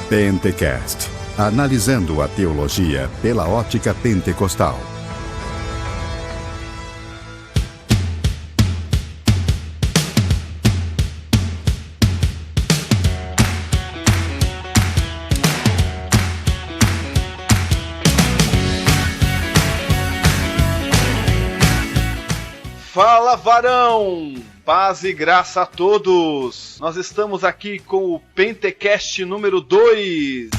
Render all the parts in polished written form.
Pentecast, analisando a teologia pela ótica pentecostal. Fala, varão! Paz e graça a todos! Nós estamos aqui com o Pentecast número 2.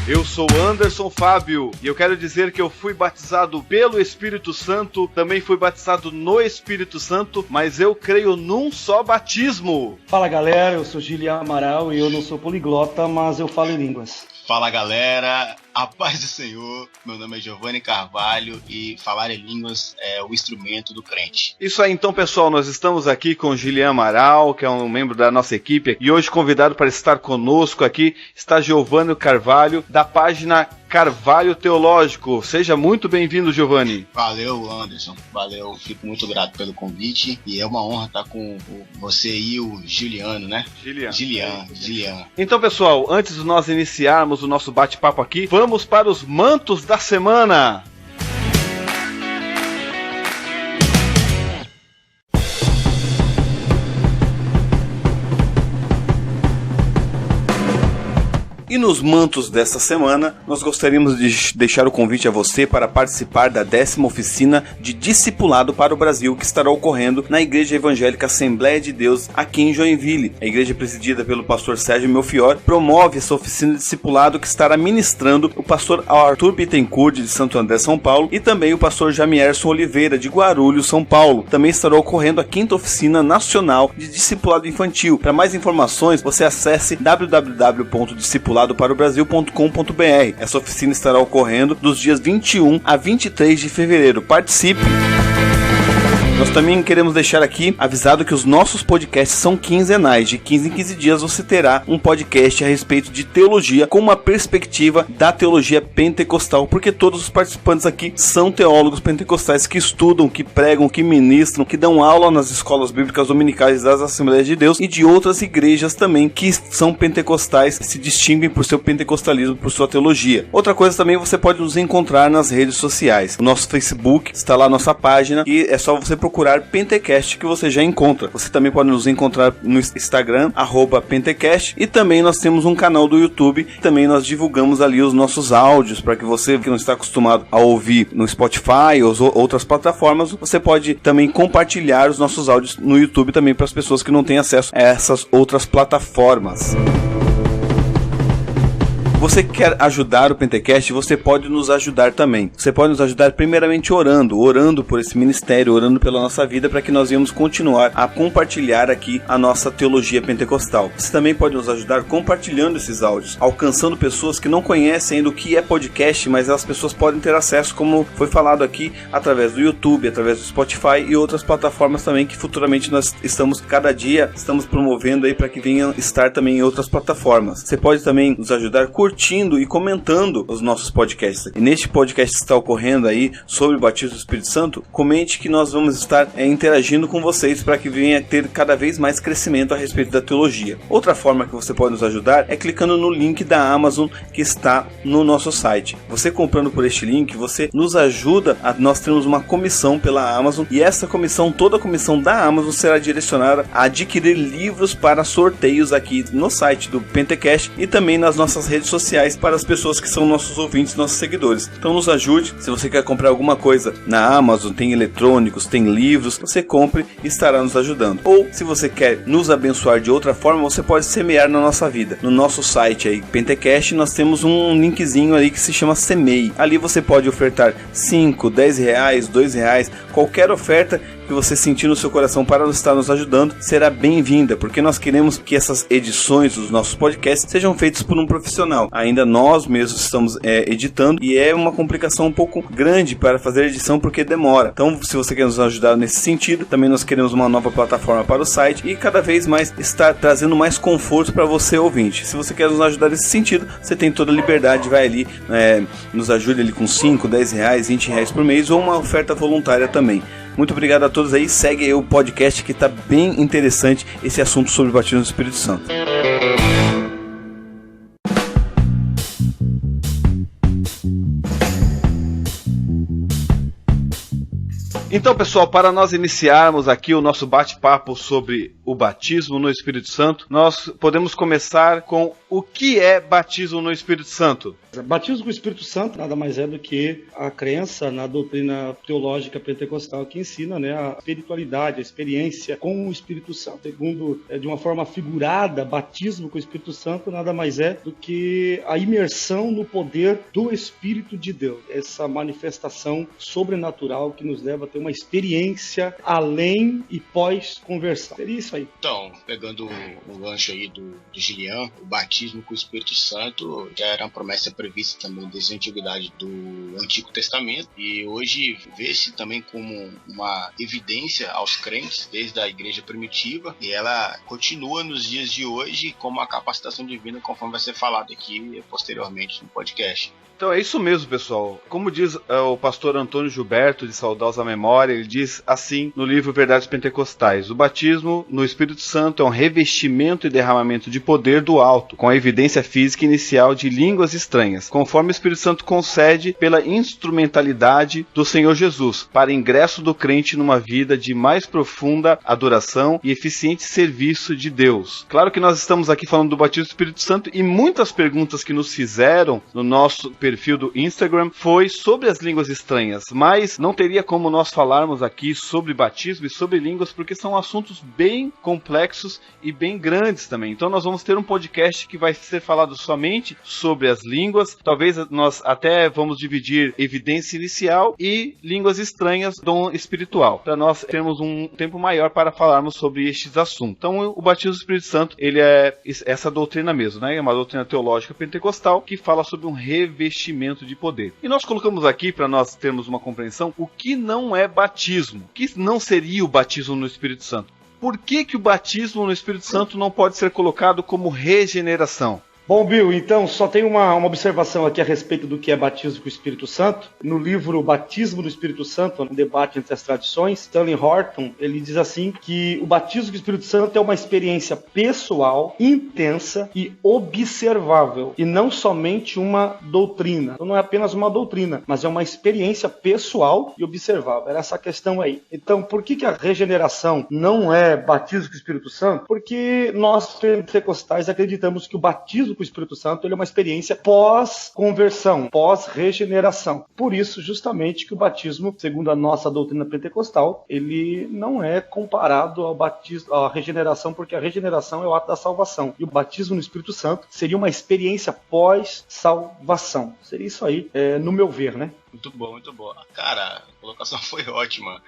Eu sou Anderson Fábio e eu quero dizer que eu fui batizado pelo Espírito Santo, também fui batizado no Espírito Santo, mas eu creio num só batismo. Fala, galera, eu sou Gilian Amaral e eu não sou poliglota, mas eu falo em línguas. Fala, galera, a paz do Senhor, meu nome é Giovanni Carvalho e falar em línguas é o instrumento do crente. Isso aí, então, pessoal, nós estamos aqui com o Gilian Amaral, que é um membro da nossa equipe, e hoje convidado para estar conosco aqui está Giovanni Carvalho, da página Carvalho Teológico. Seja muito bem-vindo, Giovanni. Valeu, Anderson, valeu, fico muito grato pelo convite e é uma honra estar com você e o Giliano, né? Gilian. Então, pessoal, antes de nós iniciarmos o nosso bate-papo aqui, vamos para os mantos da semana. E nos mantos desta semana, nós gostaríamos de deixar o convite a você para participar da 10ª oficina de discipulado para o Brasil, que estará ocorrendo na Igreja Evangélica Assembleia de Deus, aqui em Joinville. A igreja presidida pelo pastor Sérgio Melfior promove essa oficina de discipulado que estará ministrando o pastor Arthur Bittencourt, de Santo André, São Paulo, e também o pastor Jamierson Oliveira, de Guarulhos, São Paulo. Também estará ocorrendo a 5ª oficina nacional de discipulado infantil. Para mais informações, você acesse www.discipuladoparobrasil.com.br. Essa oficina estará ocorrendo dos dias 21 a 23 de fevereiro. Participe! Nós também queremos deixar aqui avisado que os nossos podcasts são quinzenais. De 15 em 15 dias você terá um podcast a respeito de teologia com uma perspectiva da teologia pentecostal, porque todos os participantes aqui são teólogos pentecostais que estudam, que pregam, que ministram, que dão aula nas escolas bíblicas dominicais das Assembleias de Deus e de outras igrejas também que são pentecostais, que se distinguem por seu pentecostalismo, por sua teologia. Outra coisa também, você pode nos encontrar nas redes sociais. O nosso Facebook está lá, nossa página, e é só você procurar Pentecast que você já encontra. Você também pode nos encontrar no Instagram, @Pentecast, e também nós temos um canal do YouTube, também nós divulgamos ali os nossos áudios, para que você que não está acostumado a ouvir no Spotify ou outras plataformas, você pode também compartilhar os nossos áudios no YouTube também para as pessoas que não têm acesso a essas outras plataformas. Você quer ajudar o Pentecast, você pode nos ajudar também. Você pode nos ajudar primeiramente orando por esse ministério, orando pela nossa vida, para que nós venhamos continuar a compartilhar aqui a nossa teologia pentecostal. Você também pode nos ajudar compartilhando esses áudios, alcançando pessoas que não conhecem ainda o que é podcast, mas as pessoas podem ter acesso, como foi falado aqui, através do YouTube, através do Spotify e outras plataformas também, que futuramente nós cada dia estamos promovendo aí para que venham estar também em outras plataformas. Você pode também nos ajudar curtindo e comentando os nossos podcasts. E neste podcast que está ocorrendo aí sobre o batismo do Espírito Santo, comente que nós vamos estar interagindo com vocês para que venha ter cada vez mais crescimento a respeito da teologia. Outra forma que você pode nos ajudar é clicando no link da Amazon que está no nosso site. Você comprando por este link, você nos ajuda nós temos uma comissão pela Amazon, e essa comissão, toda a comissão da Amazon será direcionada a adquirir livros para sorteios aqui no site do Pentecast e também nas nossas redes sociais para as pessoas que são nossos ouvintes, nossos seguidores. Então nos ajude. Se você quer comprar alguma coisa na Amazon, tem eletrônicos, tem livros, você compre e estará nos ajudando. Ou se você quer nos abençoar de outra forma, você pode semear na nossa vida. No nosso site aí, Pentecast, nós temos um linkzinho ali que se chama Semeie. Ali você pode ofertar 5, 10 reais, 2 reais, qualquer oferta que você sentir no seu coração para estar nos ajudando será bem-vinda, porque nós queremos que essas edições dos nossos podcasts sejam feitas por um profissional. Ainda nós mesmos estamos editando, e é uma complicação um pouco grande para fazer a edição, porque demora. Então, se você quer nos ajudar nesse sentido, também nós queremos uma nova plataforma para o site e cada vez mais estar trazendo mais conforto para você, ouvinte. Se você quer nos ajudar nesse sentido, você tem toda a liberdade, vai ali, nos ajude ali com 5, 10 reais, 20 reais por mês, ou uma oferta voluntária também. Muito obrigado a todos aí, segue aí o podcast que está bem interessante, esse assunto sobre o batismo do Espírito Santo. Então, pessoal, para nós iniciarmos aqui o nosso bate-papo sobre o batismo no Espírito Santo, nós podemos começar com o que é batismo no Espírito Santo. Batismo com o Espírito Santo nada mais é do que a crença na doutrina teológica pentecostal que ensina, a espiritualidade, a experiência com o Espírito Santo. Segundo, de uma forma figurada, batismo com o Espírito Santo nada mais é do que a imersão no poder do Espírito de Deus. Essa manifestação sobrenatural que nos leva a ter uma experiência além e pós-conversão. Seria isso aí. Então, pegando o gancho aí do Gilian, o batismo com o Espírito Santo já era uma promessa prevista também desde a antiguidade do Antigo Testamento, e hoje vê-se também como uma evidência aos crentes desde a igreja primitiva, e ela continua nos dias de hoje como a capacitação divina, conforme vai ser falado aqui posteriormente no podcast. Então é isso mesmo, pessoal. Como diz o pastor Antônio Gilberto, de saudosa memória, ele diz assim no livro Verdades Pentecostais: o batismo no Espírito Santo é um revestimento e derramamento de poder do alto, com a evidência física inicial de línguas estranhas, conforme o Espírito Santo concede pela instrumentalidade do Senhor Jesus, para ingresso do crente numa vida de mais profunda adoração e eficiente serviço de Deus. Claro que nós estamos aqui falando do batismo do Espírito Santo, e muitas perguntas que nos fizeram no nosso perfil do Instagram foi sobre as línguas estranhas, mas não teria como nós falarmos aqui sobre batismo e sobre línguas, porque são assuntos bem complexos e bem grandes também. Então nós vamos ter um podcast que vai ser falado somente sobre as línguas. Talvez nós até vamos dividir evidência inicial e línguas estranhas, dom espiritual, para nós termos um tempo maior para falarmos sobre estes assuntos. Então o batismo do Espírito Santo, ele é essa doutrina mesmo, É uma doutrina teológica pentecostal que fala sobre um revestimento de poder. E nós colocamos aqui, para nós termos uma compreensão, o que não é batismo, o que não seria o batismo no Espírito Santo. Por que o batismo no Espírito Santo não pode ser colocado como regeneração? Bom, Bill, então só tem uma observação aqui a respeito do que é batismo com o Espírito Santo. No livro Batismo do Espírito Santo, um debate entre as tradições, Stanley Horton, ele diz assim que o batismo com o Espírito Santo é uma experiência pessoal, intensa e observável, e não somente uma doutrina. Então não é apenas uma doutrina, mas é uma experiência pessoal e observável. Era essa questão aí. Então, por que a regeneração não é batismo com o Espírito Santo? Porque nós, pentecostais, acreditamos que o batismo com o Espírito Santo ele é uma experiência pós-conversão, pós-regeneração. Por isso, justamente, que o batismo, segundo a nossa doutrina pentecostal, ele não é comparado ao batismo, à regeneração, porque a regeneração é o ato da salvação. E o batismo no Espírito Santo seria uma experiência pós-salvação. Seria isso aí, no meu ver, Muito bom, muito bom. Cara, a colocação foi ótima.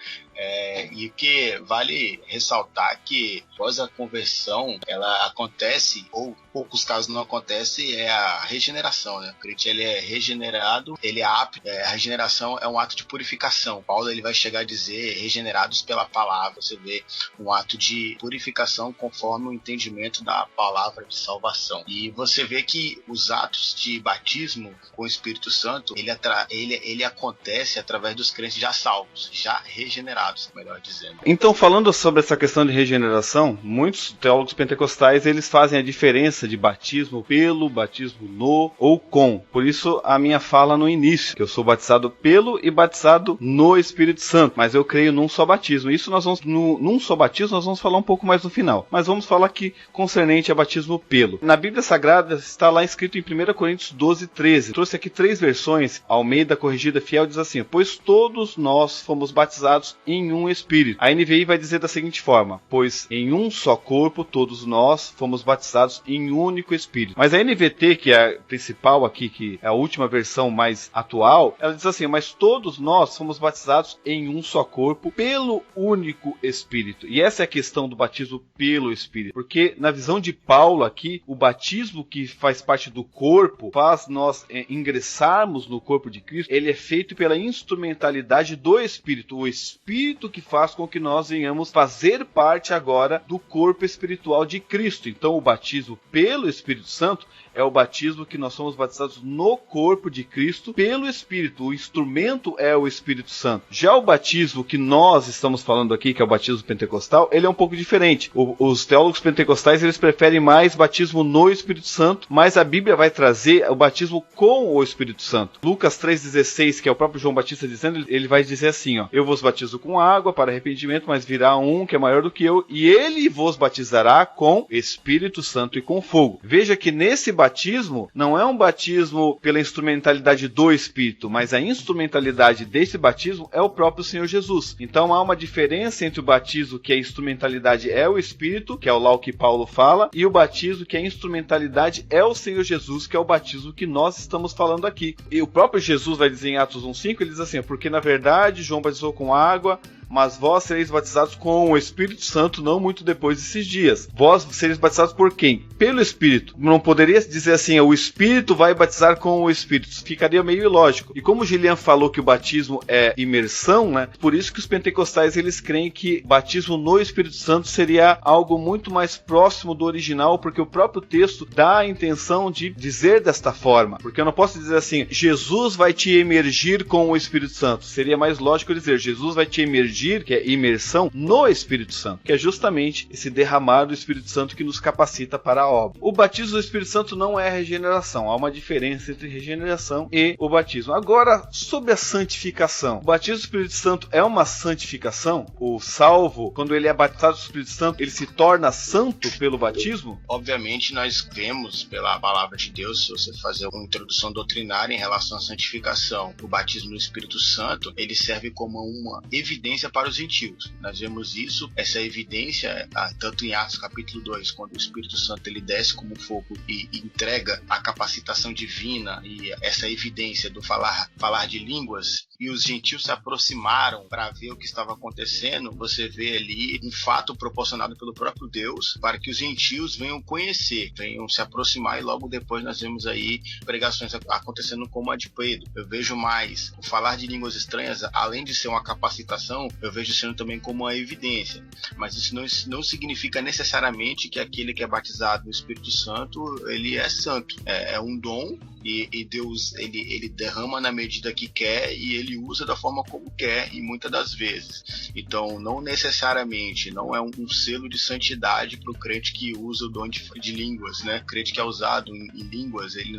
E que vale ressaltar que após a conversão, ela acontece, ou poucos casos não acontece, é a regeneração, O crente, ele é regenerado, ele é apto. A regeneração é um ato de purificação. Paulo, ele vai chegar a dizer regenerados pela palavra. Você vê um ato de purificação conforme o entendimento da palavra de salvação. E você vê que os atos de batismo com o Espírito Santo, ele acontece através dos crentes já salvos, já regenerados, melhor dizendo. Então, falando sobre essa questão de regeneração, muitos teólogos pentecostais, eles fazem a diferença de batismo pelo, batismo no ou com. Por isso, a minha fala no início, que eu sou batizado pelo e batizado no Espírito Santo, mas eu creio num só batismo. Isso nós vamos, num só batismo, nós vamos falar um pouco mais no final. Mas vamos falar aqui concernente a batismo pelo. Na Bíblia Sagrada está lá escrito em 1 Coríntios 12:13. Trouxe aqui 3 versões, Almeida Corrigida Fiel diz assim: pois todos nós fomos batizados em um Espírito. A NVI vai dizer da seguinte forma: pois em um só corpo todos nós fomos batizados em um único Espírito. Mas a NVT, que é a principal aqui, que é a última versão mais atual, ela diz assim: mas todos nós fomos batizados em um só corpo pelo único Espírito. E essa é a questão do batismo pelo Espírito, porque na visão de Paulo aqui, o batismo que faz parte do corpo, faz nós ingressarmos no corpo de Cristo, ele é feito pela instrumentalidade do Espírito, o Espírito que faz com que nós venhamos fazer parte agora do corpo espiritual de Cristo. Então o batismo pelo Espírito Santo é o batismo que nós somos batizados no corpo de Cristo pelo Espírito. O instrumento é o Espírito Santo. Já o batismo que nós estamos falando aqui, que é o batismo pentecostal, ele é um pouco diferente. Os teólogos pentecostais, eles preferem mais batismo no Espírito Santo, mas a Bíblia vai trazer o batismo com o Espírito Santo. Lucas 3,16 6, que é o próprio João Batista dizendo, ele vai dizer assim, ó: eu vos batizo com água para arrependimento, mas virá um que é maior do que eu, e ele vos batizará com Espírito Santo e com fogo. Veja que nesse batismo, não é um batismo pela instrumentalidade do Espírito, mas a instrumentalidade desse batismo é o próprio Senhor Jesus. Então há uma diferença entre o batismo que a instrumentalidade é o Espírito, que é o lá o que Paulo fala, e o batismo que a instrumentalidade é o Senhor Jesus, que é o batismo que nós estamos falando aqui. E o próprio Jesus vai dizer em Atos 1:5, ele diz assim: porque na verdade João batizou com água, mas vós sereis batizados com o Espírito Santo não muito depois desses dias. Vós sereis batizados por quem? Pelo Espírito. Não poderia dizer assim, o Espírito vai batizar com o Espírito. Ficaria meio ilógico. E como o Gilian falou que o batismo é imersão, né? Por isso que os pentecostais, eles creem que batismo no Espírito Santo seria algo muito mais próximo do original, porque o próprio texto dá a intenção de dizer desta forma. Porque eu não posso dizer assim, Jesus vai te emergir com o Espírito Santo. Seria mais lógico dizer, Jesus vai te emergir, que é imersão, no Espírito Santo, que é justamente esse derramar do Espírito Santo que nos capacita para a obra. O batismo do Espírito Santo não é regeneração, há uma diferença entre regeneração e o batismo. Agora, sobre a santificação, o batismo do Espírito Santo é uma santificação? O salvo, quando ele é batizado do Espírito Santo, ele se torna santo pelo batismo? Obviamente, nós vemos pela palavra de Deus, se você fazer uma introdução doutrinária em relação à santificação, o batismo no Espírito Santo, ele serve como uma evidência para os gentios. Nós vemos isso, essa evidência, tanto em Atos capítulo 2, quando o Espírito Santo ele desce como fogo e entrega a capacitação divina e essa evidência do falar de línguas, e os gentios se aproximaram para ver o que estava acontecendo. Você vê ali um fato proporcionado pelo próprio Deus para que os gentios venham conhecer, venham se aproximar, e logo depois nós vemos aí pregações acontecendo como a de Pedro. Eu vejo mais o falar de línguas estranhas, além de ser uma capacitação, eu vejo sendo também como uma evidência. Mas isso não significa necessariamente que aquele que é batizado no Espírito Santo, ele é santo. É um dom, e Deus ele derrama na medida que quer, e ele usa da forma como quer, e muitas das vezes. Então, não necessariamente, não é um selo de santidade para o crente que usa o dom de línguas, né? O crente que é usado em línguas, ele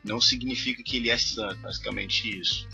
não significa que ele é santo, basicamente isso.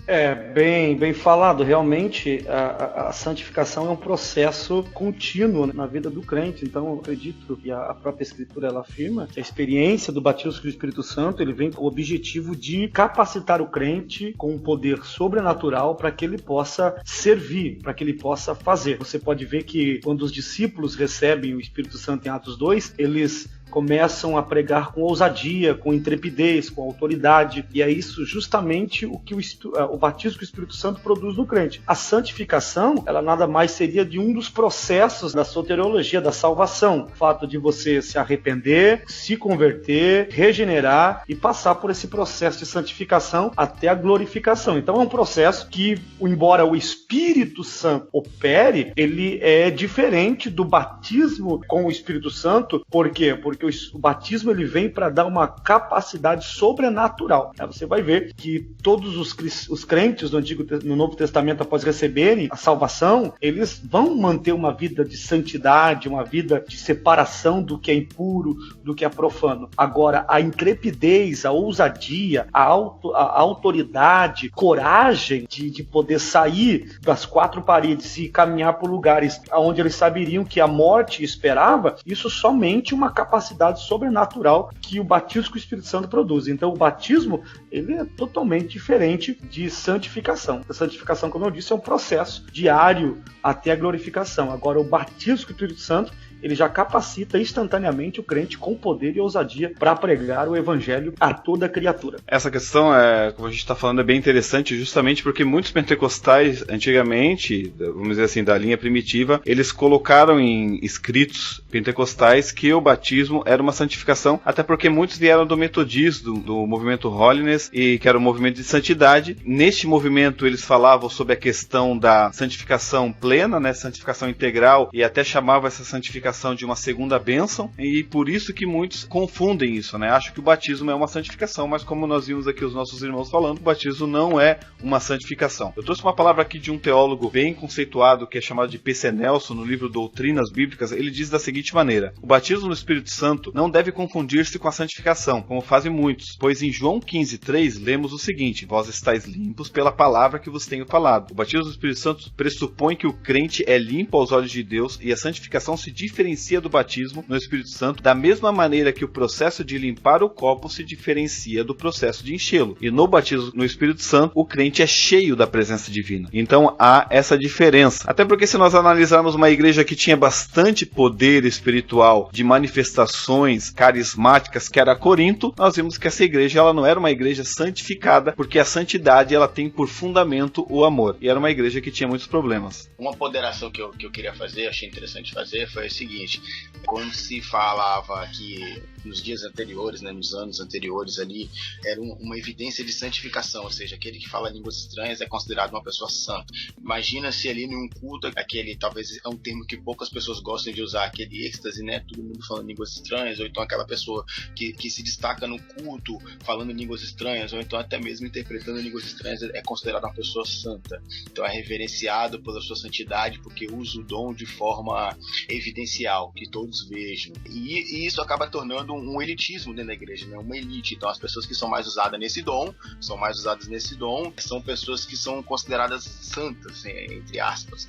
Bem falado. Realmente, a santificação é um processo contínuo na vida do crente. Então, eu acredito que a própria Escritura ela afirma que a experiência do batismo com o Espírito Santo ele vem com o objetivo de capacitar o crente com um poder sobrenatural para que ele possa servir, para que ele possa fazer. Você pode ver que quando os discípulos recebem o Espírito Santo em Atos 2, eles começam a pregar com ousadia, com intrepidez, com autoridade, e é isso justamente o que o batismo com o Espírito Santo produz no crente. A santificação, ela nada mais seria de um dos processos da soteriologia, da salvação. O fato de você se arrepender, se converter, regenerar e passar por esse processo de santificação até a glorificação. Então é um processo que, embora o Espírito Santo opere, ele é diferente do batismo com o Espírito Santo. Por quê? Porque o batismo ele vem para dar uma capacidade sobrenatural. Você vai ver que todos os crentes no Novo Testamento, após receberem a salvação, eles vão manter uma vida de santidade, uma vida de separação do que é impuro, do que é profano. Agora, a intrepidez, a ousadia, a autoridade, coragem de poder sair das quatro paredes e caminhar por lugares onde eles saberiam que a morte esperava, isso somente uma capacidade sobrenatural que o batismo com o Espírito Santo produz. Então o batismo ele é totalmente diferente de santificação. A santificação, como eu disse, é um processo diário até a glorificação. Agora o batismo com o Espírito Santo ele já capacita instantaneamente o crente com poder e ousadia para pregar o evangelho a toda criatura. Essa questão, como a gente está falando, é bem interessante, justamente porque muitos pentecostais, antigamente, vamos dizer assim, da linha primitiva, eles colocaram em escritos pentecostais que o batismo era uma santificação, até porque muitos vieram do metodismo, do movimento Holiness, e que era um movimento de santidade. Neste movimento, eles falavam sobre a questão da santificação plena, né, santificação integral, e até chamavam essa santificação santificação de uma segunda bênção, e por isso que muitos confundem isso, né? Acham que o batismo é uma santificação, mas como nós vimos aqui os nossos irmãos falando, o batismo não é uma santificação. Eu trouxe uma palavra aqui de um teólogo bem conceituado, que é chamado de P.C. Nelson, no livro Doutrinas Bíblicas. Ele diz da seguinte maneira: o batismo no Espírito Santo não deve confundir-se com a santificação, como fazem muitos, pois em João 15:3 lemos o seguinte: vós estáis limpos pela palavra que vos tenho falado. O batismo no Espírito Santo pressupõe que o crente é limpo aos olhos de Deus, e a santificação se diferencia do batismo no Espírito Santo da mesma maneira que o processo de limpar o copo se diferencia do processo de enchê-lo. E no batismo no Espírito Santo, o crente é cheio da presença divina. Então há essa diferença. Até porque se nós analisarmos uma igreja que tinha bastante poder espiritual, de manifestações carismáticas, que era Corinto, nós vimos que essa igreja ela não era uma igreja santificada, porque a santidade ela tem por fundamento o amor. E era uma igreja que tinha muitos problemas. Uma ponderação que eu queria fazer, achei interessante fazer, foi o seguinte: quando se falava que nos dias anteriores, né, nos anos anteriores ali, era uma evidência de santificação, ou seja, aquele que fala línguas estranhas é considerado uma pessoa santa. Imagina se ali num culto, aquele talvez é um termo que poucas pessoas gostam de usar, aquele êxtase, né, todo mundo falando línguas estranhas, ou então aquela pessoa que se destaca no culto falando línguas estranhas, ou então até mesmo interpretando línguas estranhas, é considerado uma pessoa santa. Então é reverenciado pela sua santidade, porque usa o dom de forma evidencial, que todos vejam. E isso acaba tornando um elitismo dentro da igreja, né? Uma elite. Então as pessoas que são mais usadas nesse dom, são pessoas que são consideradas santas, entre aspas.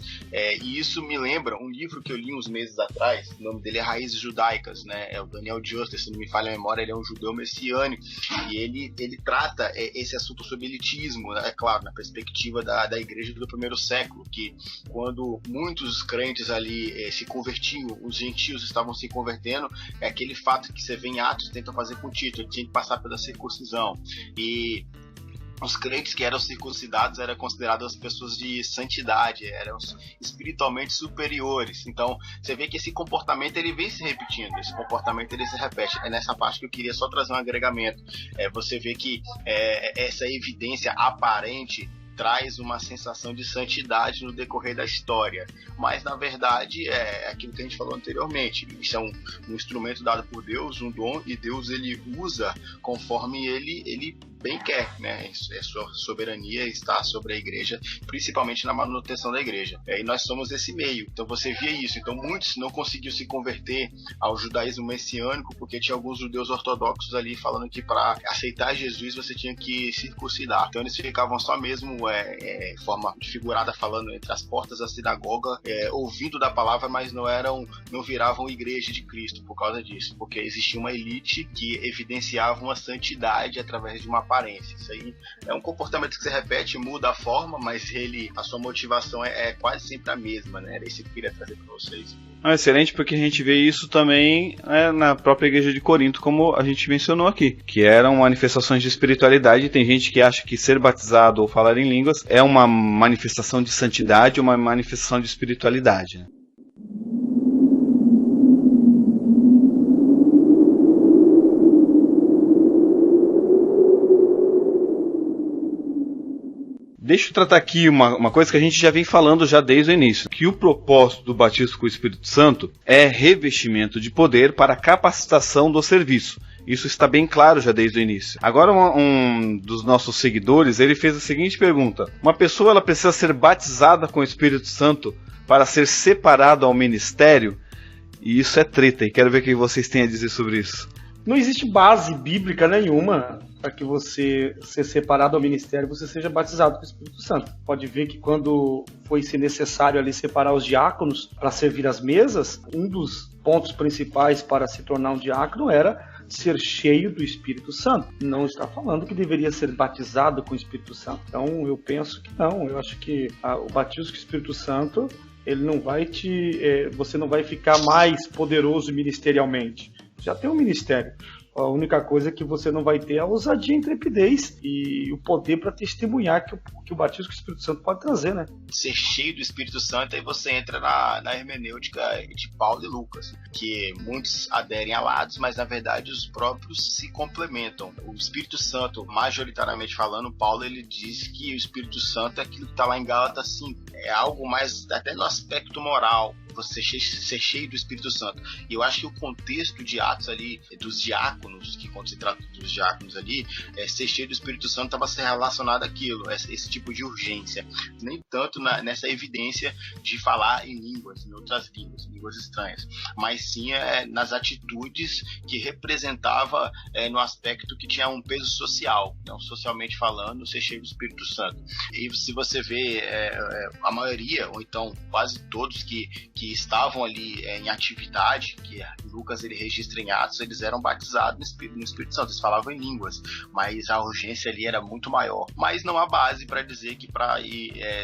E isso me lembra um livro que eu li uns meses atrás, o nome dele é Raízes Judaicas, né? É o Daniel Juster, se não me falha a memória, ele é um judeu messiânico, e ele trata esse assunto sobre elitismo, né? É claro, na perspectiva da igreja do primeiro século, que quando muitos crentes ali se convertiam, os gentios estavam se convertendo, é aquele fato que você vê em Atos, tentam fazer com Tito, ele tinha que passar pela circuncisão, e os crentes que eram circuncidados eram considerados pessoas de santidade, eram espiritualmente superiores. Então você vê que esse comportamento ele vem se repetindo, esse comportamento ele se repete. É nessa parte que eu queria só trazer um agregamento. Você vê que essa evidência aparente traz uma sensação de santidade no decorrer da história, mas na verdade é aquilo que a gente falou anteriormente. Isso é um instrumento dado por Deus, um dom, e Deus ele usa conforme ele bem quer, né? Sua soberania está sobre a igreja, principalmente na manutenção da igreja. E nós somos esse meio. Então você via isso. Então muitos não conseguiam se converter ao judaísmo messiânico porque tinha alguns judeus ortodoxos ali falando que para aceitar Jesus você tinha que circuncidar. Então eles ficavam só mesmo forma figurada falando entre as portas da sinagoga, ouvindo da palavra, mas não viravam igreja de Cristo por causa disso, porque existia uma elite que evidenciava uma santidade através de uma aparência. Isso aí é um comportamento que se repete, muda a forma, mas a sua motivação é quase sempre a mesma, né? Era isso que eu queria trazer para vocês. Excelente, porque a gente vê isso também na própria igreja de Corinto, como a gente mencionou aqui, que eram manifestações de espiritualidade. Tem gente que acha que ser batizado ou falar em línguas é uma manifestação de santidade, uma manifestação de espiritualidade, né? Deixa eu tratar aqui uma coisa que a gente já vem falando já desde o início, que o propósito do batismo com o Espírito Santo é revestimento de poder para capacitação do serviço. Isso está bem claro já desde o início. Agora um dos nossos seguidores, ele fez a seguinte pergunta: uma pessoa ela precisa ser batizada com o Espírito Santo para ser separada ao ministério? E isso é treta, e quero ver o que vocês têm a dizer sobre isso. Não existe base bíblica nenhuma para que você ser separado ao ministério, você seja batizado com o Espírito Santo. Pode ver que quando foi ser necessário ali separar os diáconos para servir as mesas, um dos pontos principais para se tornar um diácono era ser cheio do Espírito Santo. Não está falando que deveria ser batizado com o Espírito Santo. Então eu penso que não. Eu acho que o batismo com o Espírito Santo, ele não vai você não vai ficar mais poderoso ministerialmente. Já tem um ministério. A única coisa que você não vai ter é a ousadia, a intrepidez e o poder para testemunhar que o batismo com o Espírito Santo pode trazer, né? Ser cheio do Espírito Santo, aí você entra na hermenêutica de Paulo e Lucas, que muitos aderem a lados, mas na verdade os próprios se complementam. O Espírito Santo, majoritariamente falando, Paulo ele diz que o Espírito Santo é aquilo que está lá em Gálatas 5. É algo mais até no aspecto moral. você ser cheio do Espírito Santo. E eu acho que o contexto de Atos ali, dos diáconos, que quando se trata dos diáconos ali, ser cheio do Espírito Santo estava relacionado àquilo, esse tipo de urgência. Nem tanto nessa evidência de falar em línguas, em outras línguas estranhas, mas sim nas atitudes que representava no aspecto que tinha um peso social, então, socialmente falando, ser cheio do Espírito Santo. E se você vê a maioria, ou então quase todos que estavam ali em atividade, que Lucas ele registra em Atos, eles eram batizados no Espírito Santo, eles falavam em línguas, mas a urgência ali era muito maior. Mas não há base para dizer que para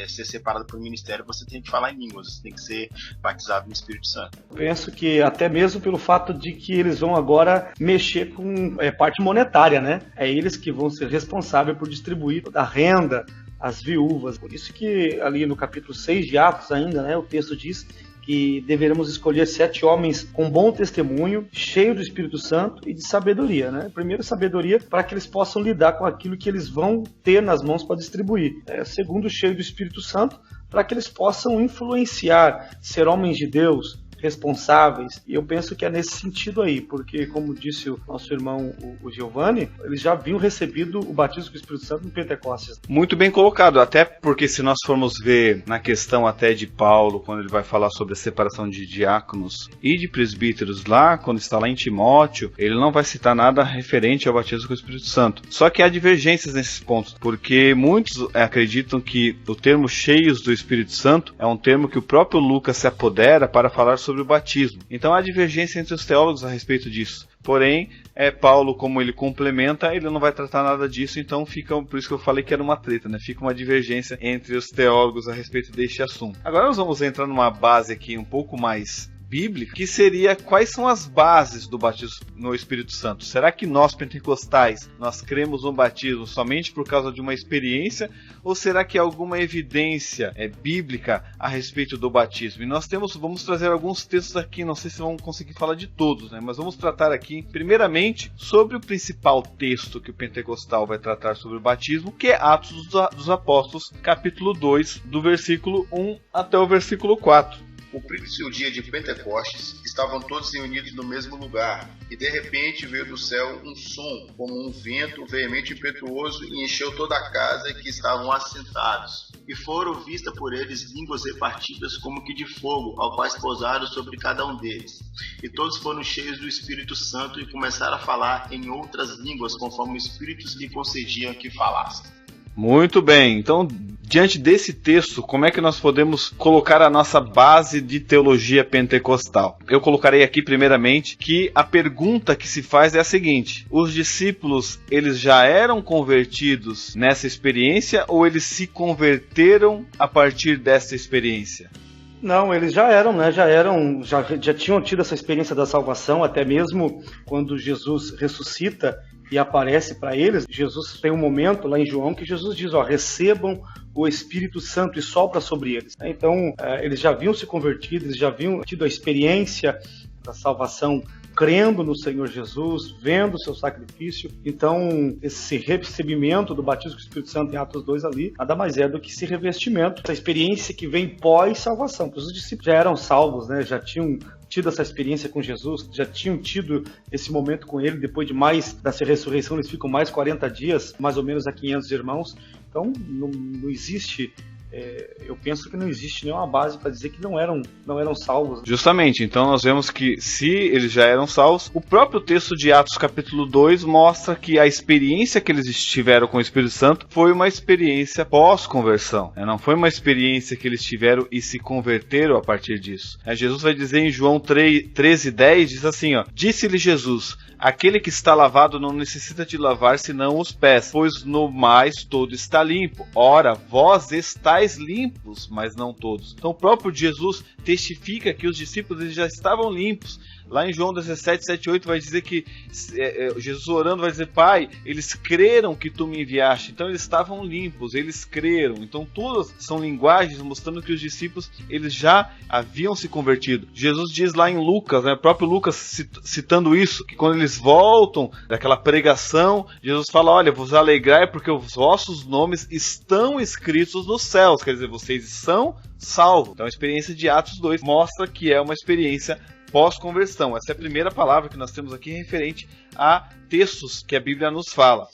ser separado para o ministério você tem que falar em línguas, você tem que ser batizado no Espírito Santo. Penso que até mesmo pelo fato de que eles vão agora mexer com parte monetária, né? É eles que vão ser responsáveis por distribuir a renda às viúvas. Por isso que ali no capítulo 6 de Atos ainda, né, o texto diz que deveremos escolher 7 homens com bom testemunho, cheios do Espírito Santo e de sabedoria, né? Primeiro, sabedoria para que eles possam lidar com aquilo que eles vão ter nas mãos para distribuir. Segundo, cheio do Espírito Santo, para que eles possam influenciar, ser homens de Deus, responsáveis, e eu penso que é nesse sentido aí, porque como disse o nosso irmão o Giovanni, eles já haviam recebido o batismo com o Espírito Santo no Pentecostes. Muito bem colocado, até porque se nós formos ver na questão até de Paulo, quando ele vai falar sobre a separação de diáconos e de presbíteros lá, quando está lá em Timóteo, ele não vai citar nada referente ao batismo com o Espírito Santo. Só que há divergências nesses pontos, porque muitos acreditam que o termo cheios do Espírito Santo é um termo que o próprio Lucas se apodera para falar sobre o batismo. Então há divergência entre os teólogos a respeito disso. Porém, Paulo, como ele complementa, ele não vai tratar nada disso, então fica, por isso que eu falei que era uma treta, né? Fica uma divergência entre os teólogos a respeito deste assunto. Agora nós vamos entrar numa base aqui um pouco mais bíblica, que seria quais são as bases do batismo no Espírito Santo. Será que nós, pentecostais, nós cremos no batismo somente por causa de uma experiência, ou será que há alguma evidência bíblica a respeito do batismo? E nós vamos trazer alguns textos aqui, não sei se vamos conseguir falar de todos, né? Mas vamos tratar aqui, primeiramente, sobre o principal texto que o pentecostal vai tratar sobre o batismo, que é Atos dos Apóstolos, capítulo 2, do versículo 1 até o versículo 4. Cumprindo-se o dia de Pentecostes, estavam todos reunidos no mesmo lugar, e de repente veio do céu um som, como um vento veemente e impetuoso, e encheu toda a casa que estavam assentados. E foram vistas por eles línguas repartidas como que de fogo, ao quais pousaram sobre cada um deles. E todos foram cheios do Espírito Santo e começaram a falar em outras línguas, conforme os Espíritos lhe concediam que falassem. Muito bem, então diante desse texto, como é que nós podemos colocar a nossa base de teologia pentecostal? Eu colocarei aqui primeiramente que a pergunta que se faz é a seguinte: os discípulos, eles já eram convertidos nessa experiência ou eles se converteram a partir dessa experiência? Não, eles já eram, né? Já tinham tido essa experiência da salvação, até mesmo quando Jesus ressuscita e aparece para eles. Jesus tem um momento lá em João que Jesus diz, recebam o Espírito Santo e sopra sobre eles. Então, eles já haviam se convertido, eles já haviam tido a experiência da salvação, crendo no Senhor Jesus, vendo o seu sacrifício. Então, esse recebimento do batismo com o Espírito Santo em Atos 2 ali, nada mais é do que esse revestimento, essa experiência que vem pós-salvação. Os discípulos já eram salvos, né? Já tinham tido essa experiência com Jesus, já tinham tido esse momento com ele, depois de mais dessa ressurreição, eles ficam mais 40 dias, mais ou menos a 500 irmãos. Então, não existe... eu penso que não existe nenhuma base para dizer que não eram salvos. Justamente, então nós vemos que se eles já eram salvos, o próprio texto de Atos capítulo 2 mostra que a experiência que eles tiveram com o Espírito Santo foi uma experiência pós-conversão, não foi uma experiência que eles tiveram e se converteram a partir disso. Jesus vai dizer em João 13:10, diz assim, disse-lhe Jesus, aquele que está lavado não necessita de lavar senão os pés, pois no mais todo está limpo. Ora, vós estáis limpos, mas não todos. Então o próprio Jesus testifica que os discípulos eles já estavam limpos Lá em João 17, 7, 8 vai dizer que Jesus orando vai dizer: Pai, eles creram que tu me enviaste. Então eles estavam limpos, eles creram. Então todas são linguagens mostrando que os discípulos eles já haviam se convertido. Jesus diz lá em Lucas, né, o próprio Lucas citando isso, que quando eles voltam daquela pregação, Jesus fala: olha, vos alegrai porque os vossos nomes estão escritos nos céus. Quer dizer, vocês são salvos. Então a experiência de Atos 2 mostra que é uma experiência pós-conversão. Essa é a primeira palavra que nós temos aqui referente a textos que a Bíblia nos fala.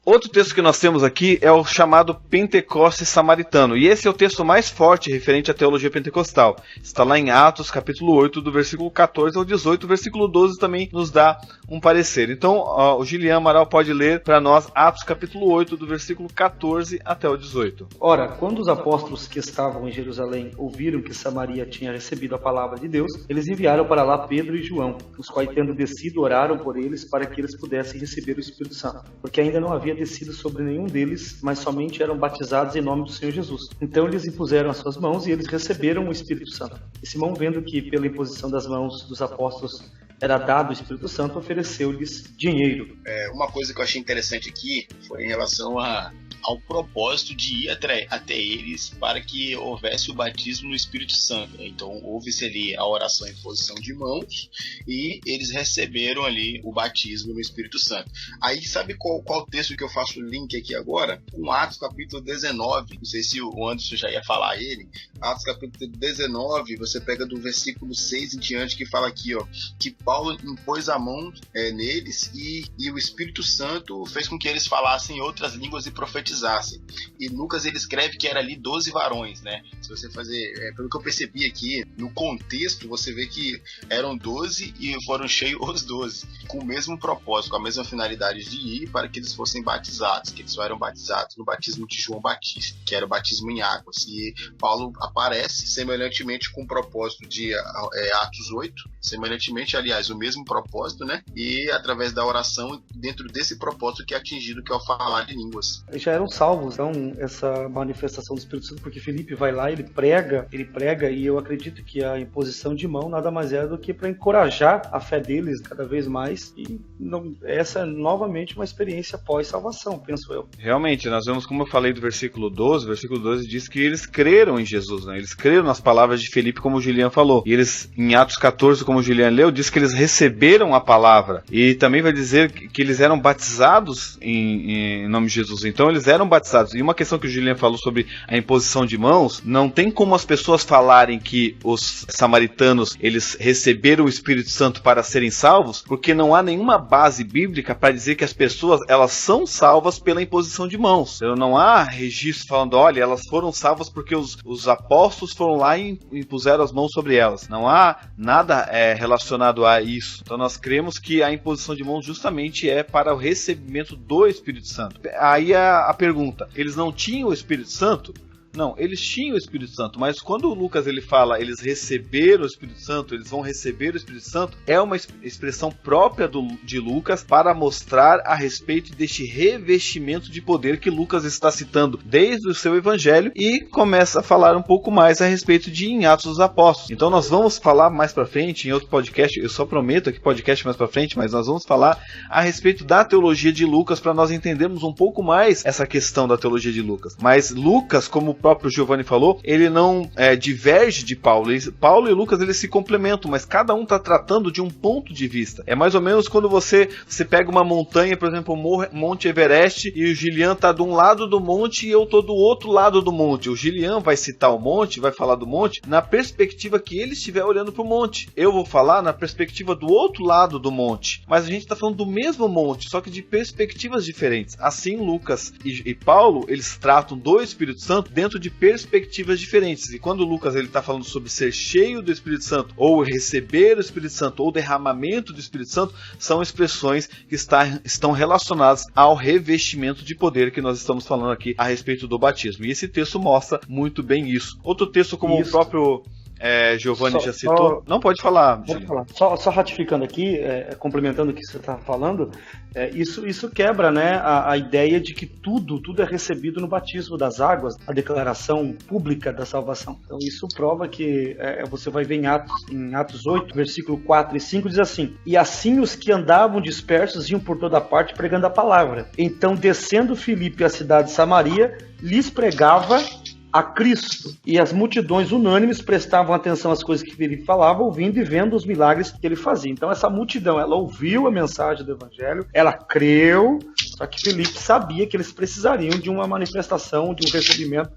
Outro texto que nós temos aqui é o chamado Pentecostes Samaritano. E esse é o texto mais forte referente à teologia pentecostal. Está lá em Atos, capítulo 8, do versículo 14 ao 18. O versículo 12 também nos dá um parecer. Então, o Gilian Amaral pode ler para nós Atos, capítulo 8, do versículo 14 até o 18. Ora, quando os apóstolos que estavam em Jerusalém ouviram que Samaria tinha recebido a palavra de Deus, eles enviaram para lá Pedro e João, os quais, tendo descido, oraram por eles para que eles pudessem receber o Espírito Santo, porque ainda não havia descido sobre nenhum deles, mas somente eram batizados em nome do Senhor Jesus. Então eles impuseram as suas mãos e eles receberam o Espírito Santo. E Simão, vendo que pela imposição das mãos dos apóstolos era dado o Espírito Santo, ofereceu-lhes dinheiro. Uma coisa que eu achei interessante aqui foi em relação ao propósito de ir até eles para que houvesse o batismo no Espírito Santo. Então houve-se ali a oração em posição de mãos e eles receberam ali o batismo no Espírito Santo. Aí sabe qual texto que eu faço o link aqui agora? Com Atos capítulo 19, não sei se o Anderson já ia falar ele. Atos capítulo 19, você pega do versículo 6 em diante, que fala aqui, ó, que Paulo impôs a mão neles e o Espírito Santo fez com que eles falassem outras línguas e profetizassem. E Lucas ele escreve que era ali 12 varões, né? Se você fazer, pelo que eu percebi aqui, no contexto, você vê que eram 12 e foram cheios os 12, com o mesmo propósito, com a mesma finalidade de ir para que eles fossem batizados, que eles só eram batizados no batismo de João Batista, que era o batismo em águas. E Paulo aparece semelhantemente com o propósito de Atos 8, semelhantemente, aliás, o mesmo propósito, né? E através da oração, dentro desse propósito que é atingido, que é o falar de línguas. Já eram salvos, então, essa manifestação do Espírito Santo, porque Felipe vai lá, ele prega, e eu acredito que a imposição de mão nada mais é do que para encorajar a fé deles cada vez mais, e essa é novamente uma experiência pós-salvação, penso eu. Realmente, nós vemos, como eu falei do versículo 12, o versículo 12 diz que eles creram em Jesus, né? Eles creram nas palavras de Felipe, como o Gilian falou, e eles, em Atos 14, como o Gilian leu, diz que eles receberam a palavra, e também vai dizer que eles eram batizados em nome de Jesus. Então eles eram batizados. E uma questão que o Gilian falou sobre a imposição de mãos, não tem como as pessoas falarem que os samaritanos eles receberam o Espírito Santo para serem salvos, porque não há nenhuma base bíblica para dizer que as pessoas elas são salvas pela imposição de mãos. Então, não há registro falando, olha, elas foram salvas porque os apóstolos foram lá e impuseram as mãos sobre elas. Não há nada relacionado a isso. Então nós cremos que a imposição de mãos justamente é para o recebimento do Espírito Santo. Aí a pergunta, eles não tinham o Espírito Santo? Não, eles tinham o Espírito Santo, mas quando o Lucas ele fala, eles receberam o Espírito Santo, eles vão receber o Espírito Santo, é uma expressão própria de Lucas para mostrar a respeito deste revestimento de poder que Lucas está citando desde o seu evangelho e começa a falar um pouco mais a respeito de em Atos dos Apóstolos. Então nós vamos falar mais para frente em outro podcast, eu só prometo aqui podcast mais para frente, mas nós vamos falar a respeito da teologia de Lucas para nós entendermos um pouco mais essa questão da teologia de Lucas. Mas Lucas, como o próprio Giovanni falou, ele não diverge de Paulo. Paulo e Lucas eles se complementam, mas cada um está tratando de um ponto de vista. É mais ou menos quando você pega uma montanha, por exemplo, o Monte Everest, e o Gilian está de um lado do monte e eu estou do outro lado do monte. O Gilian vai citar o monte, vai falar do monte na perspectiva que ele estiver olhando para o monte. Eu vou falar na perspectiva do outro lado do monte. Mas a gente está falando do mesmo monte, só que de perspectivas diferentes. Assim, Lucas e Paulo, eles tratam do Espírito Santo dentro de perspectivas diferentes. E quando Lucas está falando sobre ser cheio do Espírito Santo, ou receber o Espírito Santo, ou derramamento do Espírito Santo, são expressões que estão relacionadas ao revestimento de poder que nós estamos falando aqui a respeito do batismo. E esse texto mostra muito bem isso. Outro texto, como o próprio Giovanni já citou. Não, pode falar. Pode falar. Só ratificando aqui, complementando o que você está falando, isso quebra, né, a ideia de que tudo é recebido no batismo das águas, a declaração pública da salvação. Então isso prova que você vai ver em Atos 8, versículo 4 e 5, diz assim: e assim os que andavam dispersos iam por toda parte pregando a palavra. Então, descendo Filipe à cidade de Samaria, lhes pregava a Cristo. E as multidões unânimes prestavam atenção às coisas que Filipe falava, ouvindo e vendo os milagres que ele fazia. Então essa multidão, ela ouviu a mensagem do evangelho, ela creu, só que Filipe sabia que eles precisariam de uma manifestação, de um recebimento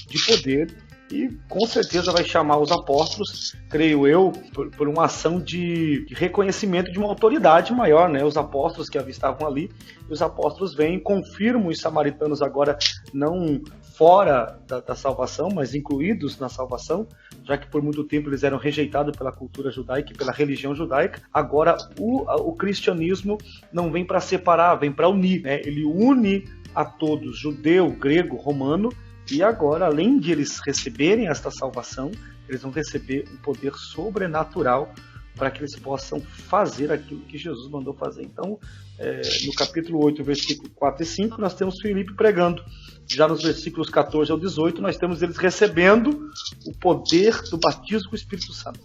de poder, e com certeza vai chamar os apóstolos, creio eu, por uma ação de reconhecimento de uma autoridade maior, né? Os apóstolos que estavam ali, os apóstolos vêm, confirmam os samaritanos agora não fora da salvação, mas incluídos na salvação, já que por muito tempo eles eram rejeitados pela cultura judaica e pela religião judaica. Agora o cristianismo não vem para separar, vem para unir, né? Ele une a todos, judeu, grego, romano. E agora, além de eles receberem esta salvação, eles vão receber um poder sobrenatural para que eles possam fazer aquilo que Jesus mandou fazer. Então, no capítulo 8, versículo 4 e 5, nós temos Filipe pregando. Já nos versículos 14 ao 18, nós temos eles recebendo o poder do batismo com o Espírito Santo.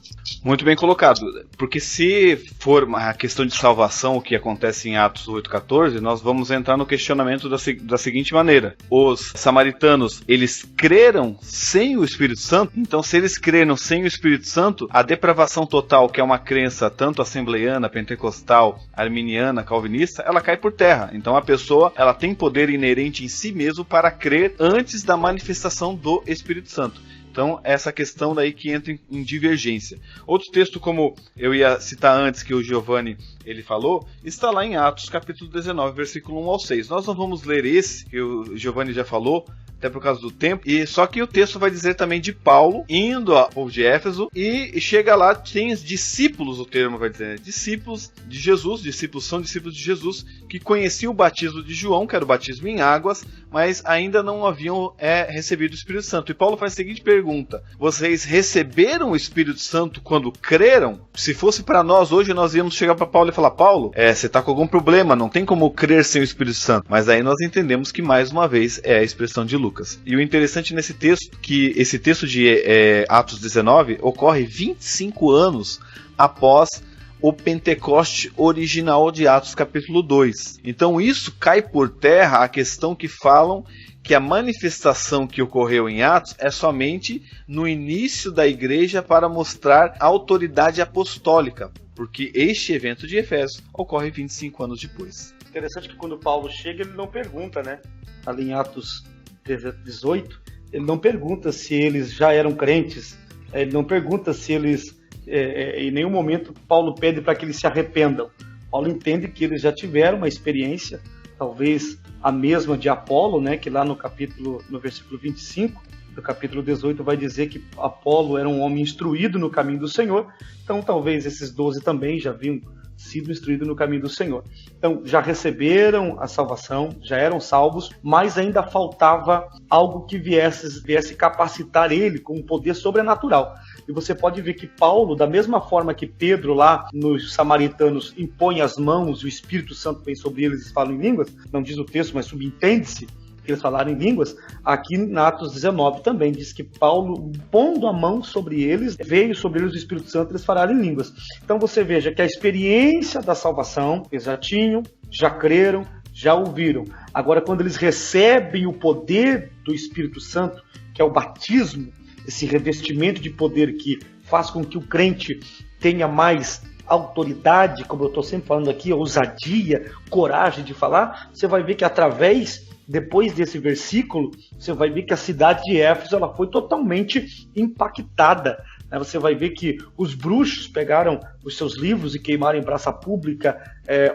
Muito bem colocado, porque se for a questão de salvação, o que acontece em Atos 8:14, nós vamos entrar no questionamento da seguinte maneira: os samaritanos, eles creram sem o Espírito Santo. Então, se eles creram sem o Espírito Santo, a depravação total, que é uma crença tanto assembleiana, pentecostal, arminiana, calvinista, ela cai por terra. Então a pessoa, ela tem poder inerente em si mesmo para crer antes da manifestação do Espírito Santo. Então, essa questão daí que entra em divergência. Outro texto, como eu ia citar antes, que o Giovanni ele falou, está lá em Atos, capítulo 19, versículo 1 ao 6. Nós não vamos ler esse, que o Giovanni já falou, até por causa do tempo, e só que o texto vai dizer também de Paulo indo ao povo de Éfeso, e chega lá, tem os discípulos, o termo vai dizer, discípulos de Jesus, são discípulos de Jesus, que conheciam o batismo de João, que era o batismo em águas, mas ainda não haviam recebido o Espírito Santo. E Paulo faz a seguinte pergunta: vocês receberam o Espírito Santo quando creram? Se fosse para nós hoje, nós íamos chegar para Paulo e falar: Paulo, você está com algum problema, não tem como crer sem o Espírito Santo. Mas aí nós entendemos que mais uma vez é a expressão de Lucas. E o interessante nesse texto, que esse texto de Atos 19 ocorre 25 anos após o Pentecoste original de Atos capítulo 2. Então isso cai por terra a questão que falam que a manifestação que ocorreu em Atos é somente no início da igreja para mostrar a autoridade apostólica, porque este evento de Efésios ocorre 25 anos depois. Interessante que quando Paulo chega, ele não pergunta, né? Ali em Atos 18, ele não pergunta se eles já eram crentes, ele não pergunta se eles, em nenhum momento Paulo pede para que eles se arrependam. Paulo entende que eles já tiveram uma experiência, talvez a mesma de Apolo, né, que lá no versículo 25 do capítulo 18 vai dizer que Apolo era um homem instruído no caminho do Senhor. Então talvez esses 12 também já haviam sido instruídos no caminho do Senhor. Então já receberam a salvação, já eram salvos, mas ainda faltava algo que viesse capacitar ele com um poder sobrenatural. E você pode ver que Paulo, da mesma forma que Pedro lá nos samaritanos impõe as mãos e o Espírito Santo vem sobre eles e falam em línguas, não diz o texto, mas subentende-se que eles falaram em línguas, aqui em Atos 19 também diz que Paulo, pondo a mão sobre eles, veio sobre eles o Espírito Santo e eles falaram em línguas. Então você veja que a experiência da salvação, eles já tinham, já creram, já ouviram. Agora quando eles recebem o poder do Espírito Santo, que é o batismo, esse revestimento de poder que faz com que o crente tenha mais autoridade, como eu estou sempre falando aqui, ousadia, coragem de falar, você vai ver que depois desse versículo, você vai ver que a cidade de Éfeso ela foi totalmente impactada. Você vai ver que os bruxos pegaram os seus livros e queimaram em praça pública.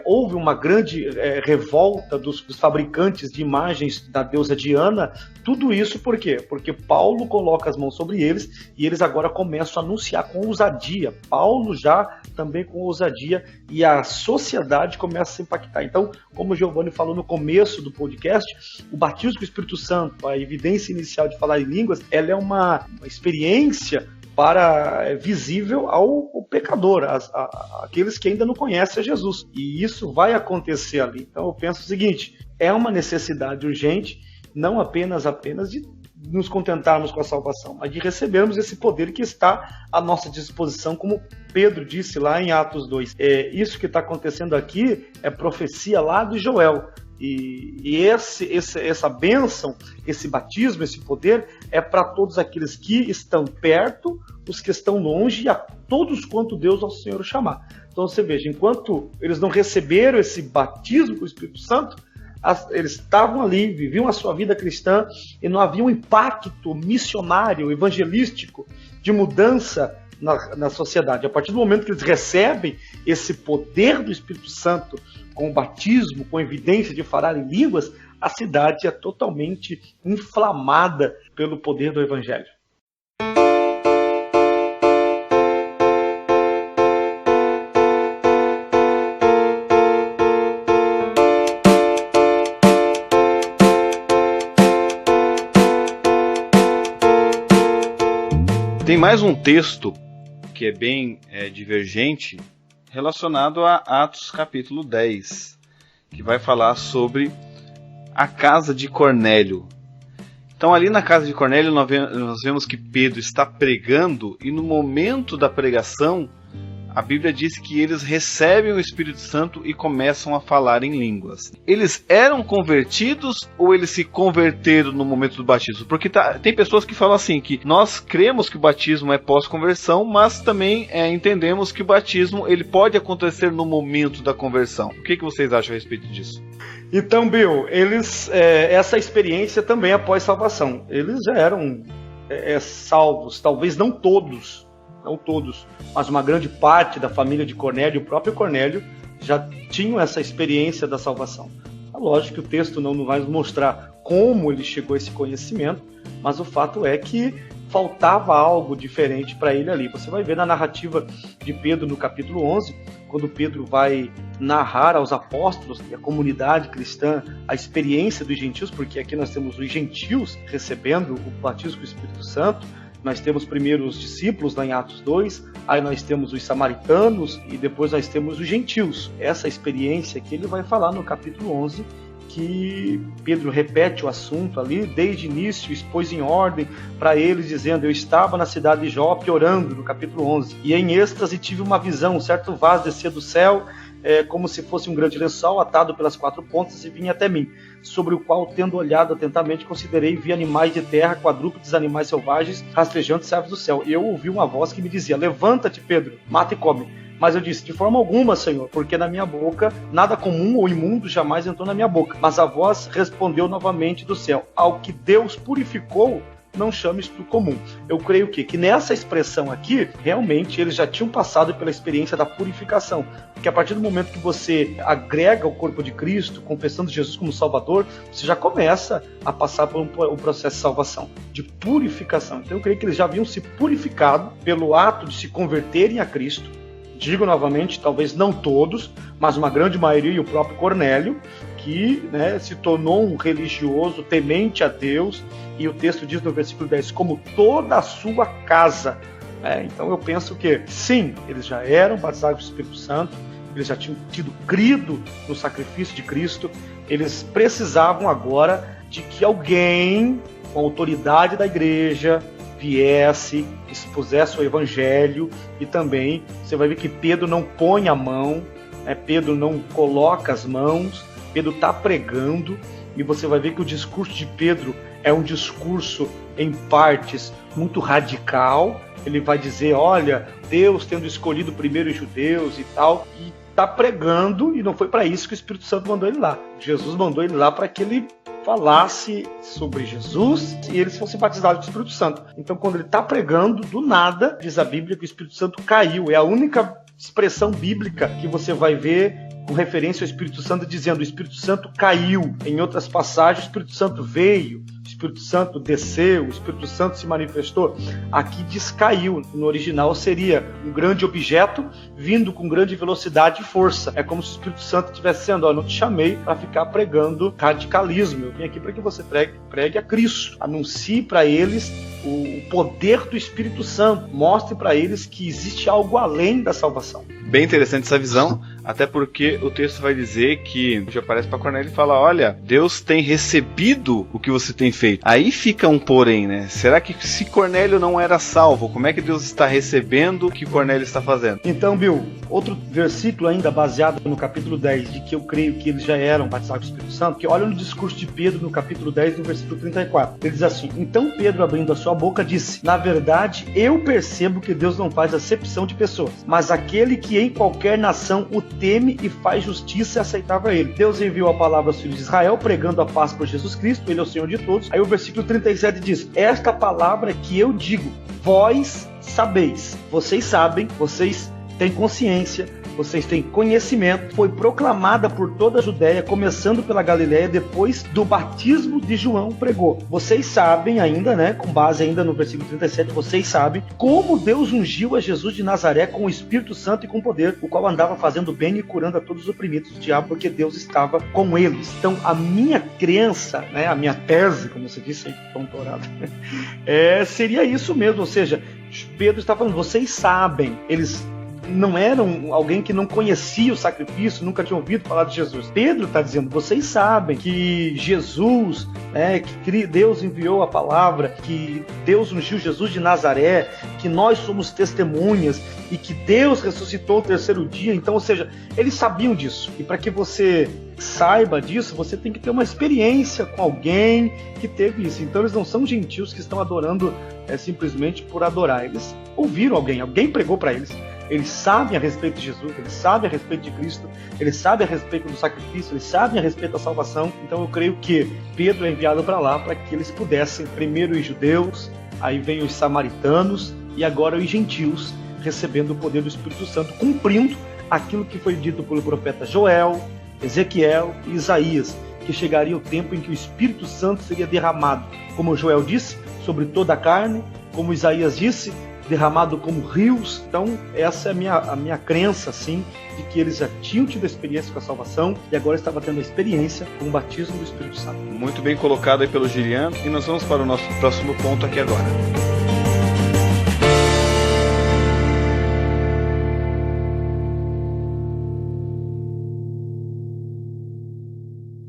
Houve uma grande revolta dos fabricantes de imagens da deusa Diana. Tudo isso por quê? Porque Paulo coloca as mãos sobre eles e eles agora começam a anunciar com ousadia. Paulo já também com ousadia e a sociedade começa a se impactar. Então, como o Giovanni falou no começo do podcast, o batismo com o Espírito Santo, a evidência inicial de falar em línguas, ela é uma experiência para visível ao pecador, aqueles que ainda não conhecem a Jesus. E isso vai acontecer ali. Então eu penso o seguinte, é uma necessidade urgente, não apenas de nos contentarmos com a salvação, mas de recebermos esse poder que está à nossa disposição, como Pedro disse lá em Atos 2. Isso que está acontecendo aqui é profecia lá de Joel. E essa bênção, esse batismo, esse poder é para todos aqueles que estão perto, os que estão longe e a todos quanto Deus ao Senhor chamar. Então você veja, enquanto eles não receberam esse batismo com o Espírito Santo, eles estavam ali, viviam a sua vida cristã e não havia um impacto missionário, evangelístico, de mudança na sociedade. A partir do momento que eles recebem esse poder do Espírito Santo, com o batismo, com evidência de falar em línguas, a cidade é totalmente inflamada pelo poder do Evangelho. Tem mais um texto que é bem divergente, relacionado a Atos capítulo 10, que vai falar sobre a casa de Cornélio. Então ali na casa de Cornélio nós vemos que Pedro está pregando e no momento da pregação a Bíblia diz que eles recebem o Espírito Santo e começam a falar em línguas. Eles eram convertidos ou eles se converteram no momento do batismo? Porque tem pessoas que falam assim, que nós cremos que o batismo é pós-conversão, mas também entendemos que o batismo ele pode acontecer no momento da conversão. O que vocês acham a respeito disso? Então, Bill, essa experiência também é pós-salvação. Eles já eram salvos, talvez não todos, mas uma grande parte da família de Cornélio, o próprio Cornélio, já tinham essa experiência da salvação. É lógico que o texto não vai mostrar como ele chegou a esse conhecimento, mas o fato é que faltava algo diferente para ele ali. Você vai ver na narrativa de Pedro no capítulo 11, quando Pedro vai narrar aos apóstolos e à comunidade cristã a experiência dos gentios, porque aqui nós temos os gentios recebendo o batismo com o Espírito Santo. Nós temos primeiro os discípulos lá em Atos 2, aí nós temos os samaritanos e depois nós temos os gentios. Essa experiência que ele vai falar no capítulo 11, que Pedro repete o assunto ali, desde o início, expôs em ordem para eles, dizendo, eu estava na cidade de Jope orando, no capítulo 11, e em êxtase tive uma visão, um certo vaso descia do céu, como se fosse um grande lençol atado pelas 4 pontas e vinha até mim, sobre o qual, tendo olhado atentamente, considerei e vi animais de terra, quadrúpedes, animais selvagens, rastejantes, aves do céu. E eu ouvi uma voz que me dizia, levanta-te, Pedro, mata e come. Mas eu disse, de forma alguma, Senhor, porque na minha boca nada comum ou imundo jamais entrou na minha boca. Mas a voz respondeu novamente do céu, ao que Deus purificou, não chames tu comum. Eu creio que nessa expressão aqui, realmente eles já tinham passado pela experiência da purificação. Porque a partir do momento que você agrega o corpo de Cristo, confessando Jesus como Salvador, você já começa a passar por um processo de salvação, de purificação. Então eu creio que eles já haviam se purificado pelo ato de se converterem a Cristo. Digo novamente, talvez não todos, mas uma grande maioria, e o próprio Cornélio, que se tornou um religioso temente a Deus, e o texto diz no versículo 10, como toda a sua casa. Então eu penso que sim, eles já eram batizados com o Espírito Santo, eles já tinham crido no sacrifício de Cristo, eles precisavam agora de que alguém com a autoridade da igreja viesse, expusesse o evangelho, e também você vai ver que Pedro não põe a mão, Pedro não coloca as mãos, Pedro está pregando, e você vai ver que o discurso de Pedro é um discurso em partes muito radical. Ele vai dizer, olha, Deus tendo escolhido primeiro os judeus e tal, e está pregando, e não foi para isso que o Espírito Santo mandou ele lá. Jesus mandou ele lá para que ele falasse sobre Jesus e eles fossem batizados com o Espírito Santo. Então, quando ele está pregando, do nada, diz a Bíblia que o Espírito Santo caiu. É a única expressão bíblica que você vai ver com referência ao Espírito Santo, dizendo o Espírito Santo caiu. Em outras passagens, o Espírito Santo veio, o Espírito Santo desceu, o Espírito Santo se manifestou. Aqui descaiu. No original seria um grande objeto vindo com grande velocidade e força. É como se o Espírito Santo estivesse dizendo: eu não te chamei para ficar pregando radicalismo, eu vim aqui para que você pregue a Cristo, anuncie para eles o poder do Espírito Santo, mostre para eles que existe algo além da salvação. Bem interessante essa visão, até porque o texto vai dizer que já aparece para Cornélio e fala: olha, Deus tem recebido o que você tem feito. Aí fica um porém, né? Será que se Cornélio não era salvo, como é que Deus está recebendo o que Cornélio está fazendo? Então, Bill, outro versículo ainda baseado no capítulo 10, de que eu creio que eles já eram batizados com o Espírito Santo, que olha no discurso de Pedro no capítulo 10, no versículo 34. Ele diz assim: então Pedro, abrindo a sua boca, disse: na verdade, eu percebo que Deus não faz acepção de pessoas, mas aquele que em qualquer nação o teme e faz justiça é aceitável a ele. Deus enviou a palavra aos filhos de Israel, pregando a paz por Jesus Cristo, ele é o Senhor de todos. Aí o versículo 37 diz: esta palavra que eu digo, vós sabeis. Vocês sabem, vocês têm consciência, vocês têm conhecimento, foi proclamada por toda a Judéia, começando pela Galiléia, depois do batismo de João pregou. Vocês sabem ainda, né, com base ainda no versículo 37, vocês sabem como Deus ungiu a Jesus de Nazaré com o Espírito Santo e com poder, o qual andava fazendo bem e curando a todos os oprimidos do diabo, porque Deus estava com eles. Então, a minha crença, né, a minha tese, como você disse, doutorado, seria isso mesmo, ou seja, Pedro está falando, vocês sabem, eles não eram alguém que não conhecia o sacrifício, nunca tinha ouvido falar de Jesus. Pedro está dizendo, vocês sabem que Jesus, que Deus enviou a palavra, que Deus ungiu Jesus de Nazaré, que nós somos testemunhas e que Deus ressuscitou o terceiro dia. Então, ou seja, eles sabiam disso. E para que você saiba disso, você tem que ter uma experiência com alguém que teve isso. Então, eles não são gentios que estão adorando simplesmente por adorar. Eles ouviram alguém pregou para eles. Eles sabem a respeito de Jesus, eles sabem a respeito de Cristo, eles sabem a respeito do sacrifício, eles sabem a respeito da salvação. Então eu creio que Pedro é enviado para lá para que eles pudessem, primeiro os judeus, aí vem os samaritanos e agora os gentios, recebendo o poder do Espírito Santo, cumprindo aquilo que foi dito pelo profeta Joel, Ezequiel e Isaías, que chegaria o tempo em que o Espírito Santo seria derramado, como Joel disse, sobre toda a carne, como Isaías disse, derramado como rios. Então essa é a minha crença, assim, de que eles já tinham tido experiência com a salvação e agora estava tendo a experiência com o batismo do Espírito Santo. Muito bem colocado aí pelo Giliano, e nós vamos para o nosso próximo ponto aqui agora.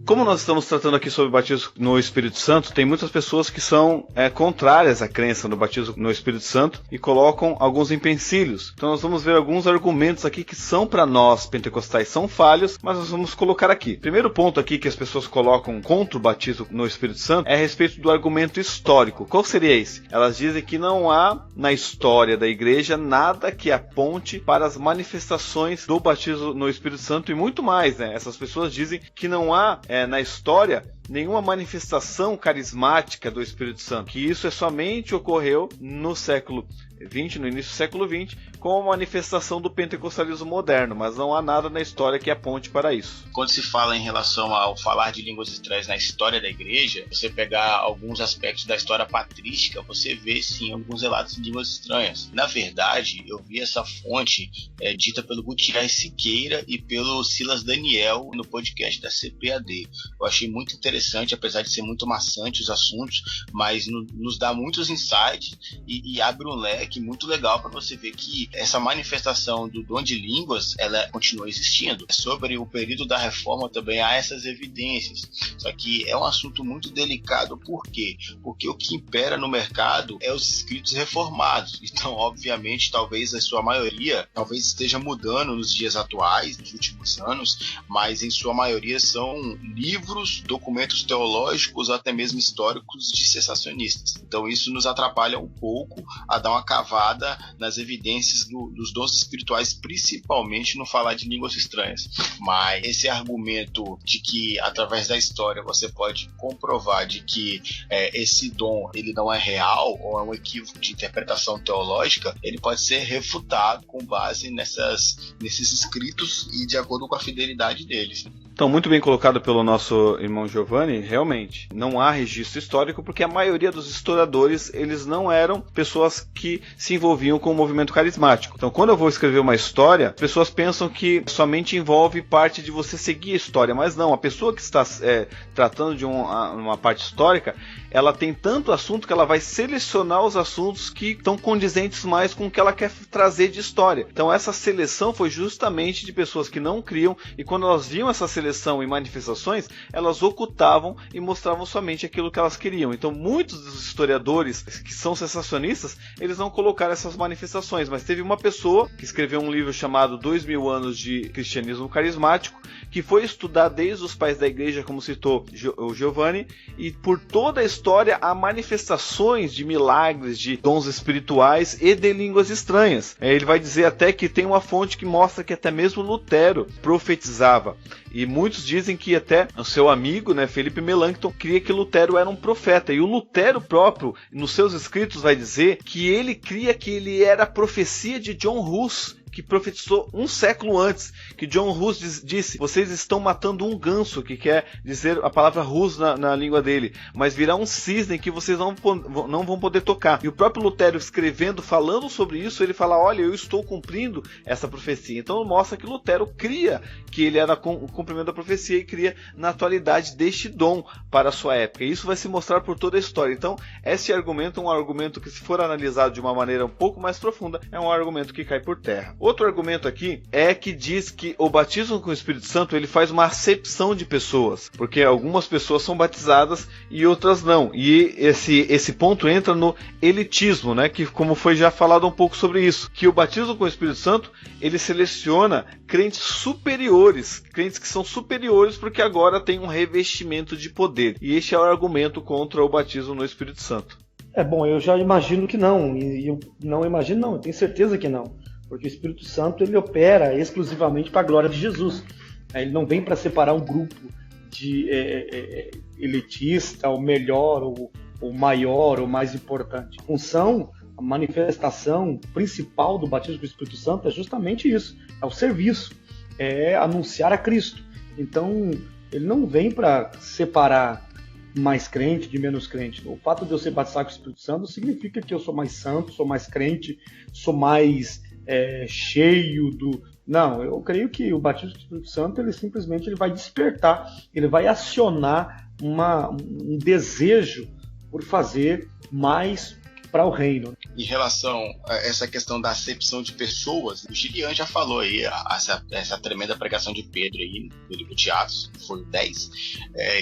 Como nós estamos tratando aqui sobre o batismo no Espírito Santo, tem muitas pessoas que são contrárias à crença no batismo no Espírito Santo e colocam alguns empecilhos. Então nós vamos ver alguns argumentos aqui que são para nós pentecostais são falhos, mas nós vamos colocar aqui. Primeiro ponto aqui que as pessoas colocam contra o batismo no Espírito Santo é a respeito do argumento histórico. Qual seria esse? Elas dizem que não há na história da igreja nada que aponte para as manifestações do batismo no Espírito Santo e muito mais, né? Essas pessoas dizem que não há na história nenhuma manifestação carismática do Espírito Santo, que isso somente ocorreu no século XX, no início do século XX, com a manifestação do pentecostalismo moderno, mas não há nada na história que aponte para isso. Quando se fala em relação ao falar de línguas estranhas na história da igreja, você pegar alguns aspectos da história patrística, você vê sim alguns relatos de línguas estranhas. Na verdade, eu vi essa fonte dita pelo Gutierrez Siqueira e pelo Silas Daniel no podcast da CPAD. Eu achei muito interessante, apesar de ser muito maçante os assuntos, mas nos dá muitos insights e abre um leque muito legal para você ver que essa manifestação do dom de línguas, ela continua existindo. Sobre o período da reforma também há essas evidências, só que é um assunto muito delicado. Por quê? Porque o que impera no mercado é os escritos reformados. Então, obviamente, talvez a sua maioria esteja mudando nos dias atuais, nos últimos anos, mas em sua maioria são livros, documentos teológicos ou até mesmo históricos de cessacionistas. Então isso nos atrapalha um pouco a dar uma cavada nas evidências dos dons espirituais, principalmente no falar de línguas estranhas. Mas esse argumento de que através da história você pode comprovar de que esse dom ele não é real ou é um equívoco de interpretação teológica, ele pode ser refutado com base nesses escritos e de acordo com a fidelidade deles. Então, muito bem colocado pelo nosso irmão Giovanni, realmente, não há registro histórico porque a maioria dos historiadores, eles não eram pessoas que se envolviam com o movimento carismático. Então, quando eu vou escrever uma história, as pessoas pensam que somente envolve parte de você seguir a história, mas não, a pessoa que está tratando de uma parte histórica, ela tem tanto assunto que ela vai selecionar os assuntos que estão condizentes mais com o que ela quer trazer de história. Então, essa seleção foi justamente de pessoas que não criam, e quando elas viam essa seleção e manifestações, elas ocultavam e mostravam somente aquilo que elas queriam. Então, muitos dos historiadores que são sensacionistas, eles não colocaram essas manifestações, mas teve uma pessoa que escreveu um livro chamado 2000 anos de cristianismo carismático, que foi estudar desde os pais da igreja, como citou o Giovanni, e por toda a história há manifestações de milagres, de dons espirituais e de línguas estranhas. Ele vai dizer até que tem uma fonte que mostra que até mesmo Lutero profetizava. E muitos dizem que até o seu amigo, Felipe Melanchthon, cria que Lutero era um profeta. E o Lutero próprio, nos seus escritos, vai dizer que ele cria que ele era a profecia de John Hus, que profetizou um século antes, que John Hus disse: vocês estão matando um ganso, que quer dizer a palavra Hus na língua dele, mas virá um cisne que vocês não vão poder tocar. E o próprio Lutero escrevendo, falando sobre isso, ele fala: olha, eu estou cumprindo essa profecia. Então mostra que Lutero cria que ele era o cumprimento da profecia e cria na atualidade deste dom para a sua época. E isso vai se mostrar por toda a história. Então esse argumento é um argumento que, se for analisado de uma maneira um pouco mais profunda, é um argumento que cai por terra. Outro argumento aqui é que diz que o batismo com o Espírito Santo, ele faz uma acepção de pessoas, porque algumas pessoas são batizadas e outras não. E esse ponto entra no elitismo, que, como foi já falado um pouco sobre isso, que o batismo com o Espírito Santo, ele seleciona crentes superiores, crentes que são superiores porque agora tem um revestimento de poder. E este é o argumento contra o batismo no Espírito Santo. Bom, eu já imagino que não, e eu não imagino não, eu tenho certeza que não. Porque o Espírito Santo, ele opera exclusivamente para a glória de Jesus. Ele não vem para separar um grupo de elitista, o melhor, o maior, o mais importante. A função, a manifestação principal do batismo com o Espírito Santo é justamente isso. É o serviço, é anunciar a Cristo. Então, ele não vem para separar mais crente de menos crente. O fato de eu ser batizado com o Espírito Santo significa que eu sou mais santo, sou mais crente, sou mais cheio do... Não, eu creio que o batismo do Espírito Santo, ele simplesmente vai despertar, ele vai acionar um desejo por fazer mais para o reino. Em relação a essa questão da acepção de pessoas, o Gilian já falou aí essa tremenda pregação de Pedro aí no livro de Atos, foi o 10,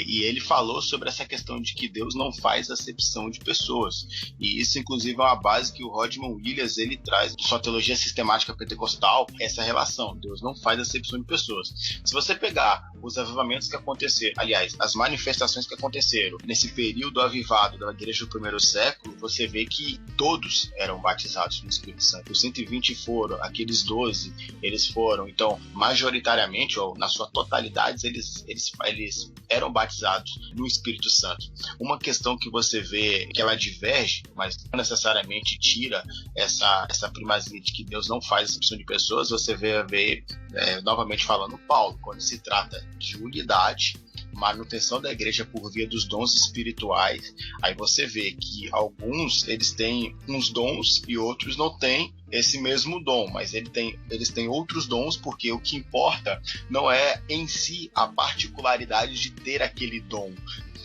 e ele falou sobre essa questão de que Deus não faz acepção de pessoas, e isso inclusive é uma base que o Rodman Williams ele traz de sua teologia sistemática pentecostal, essa relação, Deus não faz acepção de pessoas. Se você pegar os avivamentos que aconteceram, aliás, as manifestações que aconteceram nesse período avivado da igreja do primeiro século, você vê que todos eram batizados no Espírito Santo. Os 120 foram, aqueles 12 eles foram, então majoritariamente ou na sua totalidade eles eram batizados no Espírito Santo. Uma questão que você vê que ela diverge, mas não necessariamente tira essa primazia de que Deus não faz acepção de pessoas, você vê novamente falando Paulo, quando se trata de unidade, manutenção da igreja por via dos dons espirituais, aí você vê que alguns eles têm uns dons e outros não têm esse mesmo dom, mas eles têm outros dons, porque o que importa não é em si a particularidade de ter aquele dom,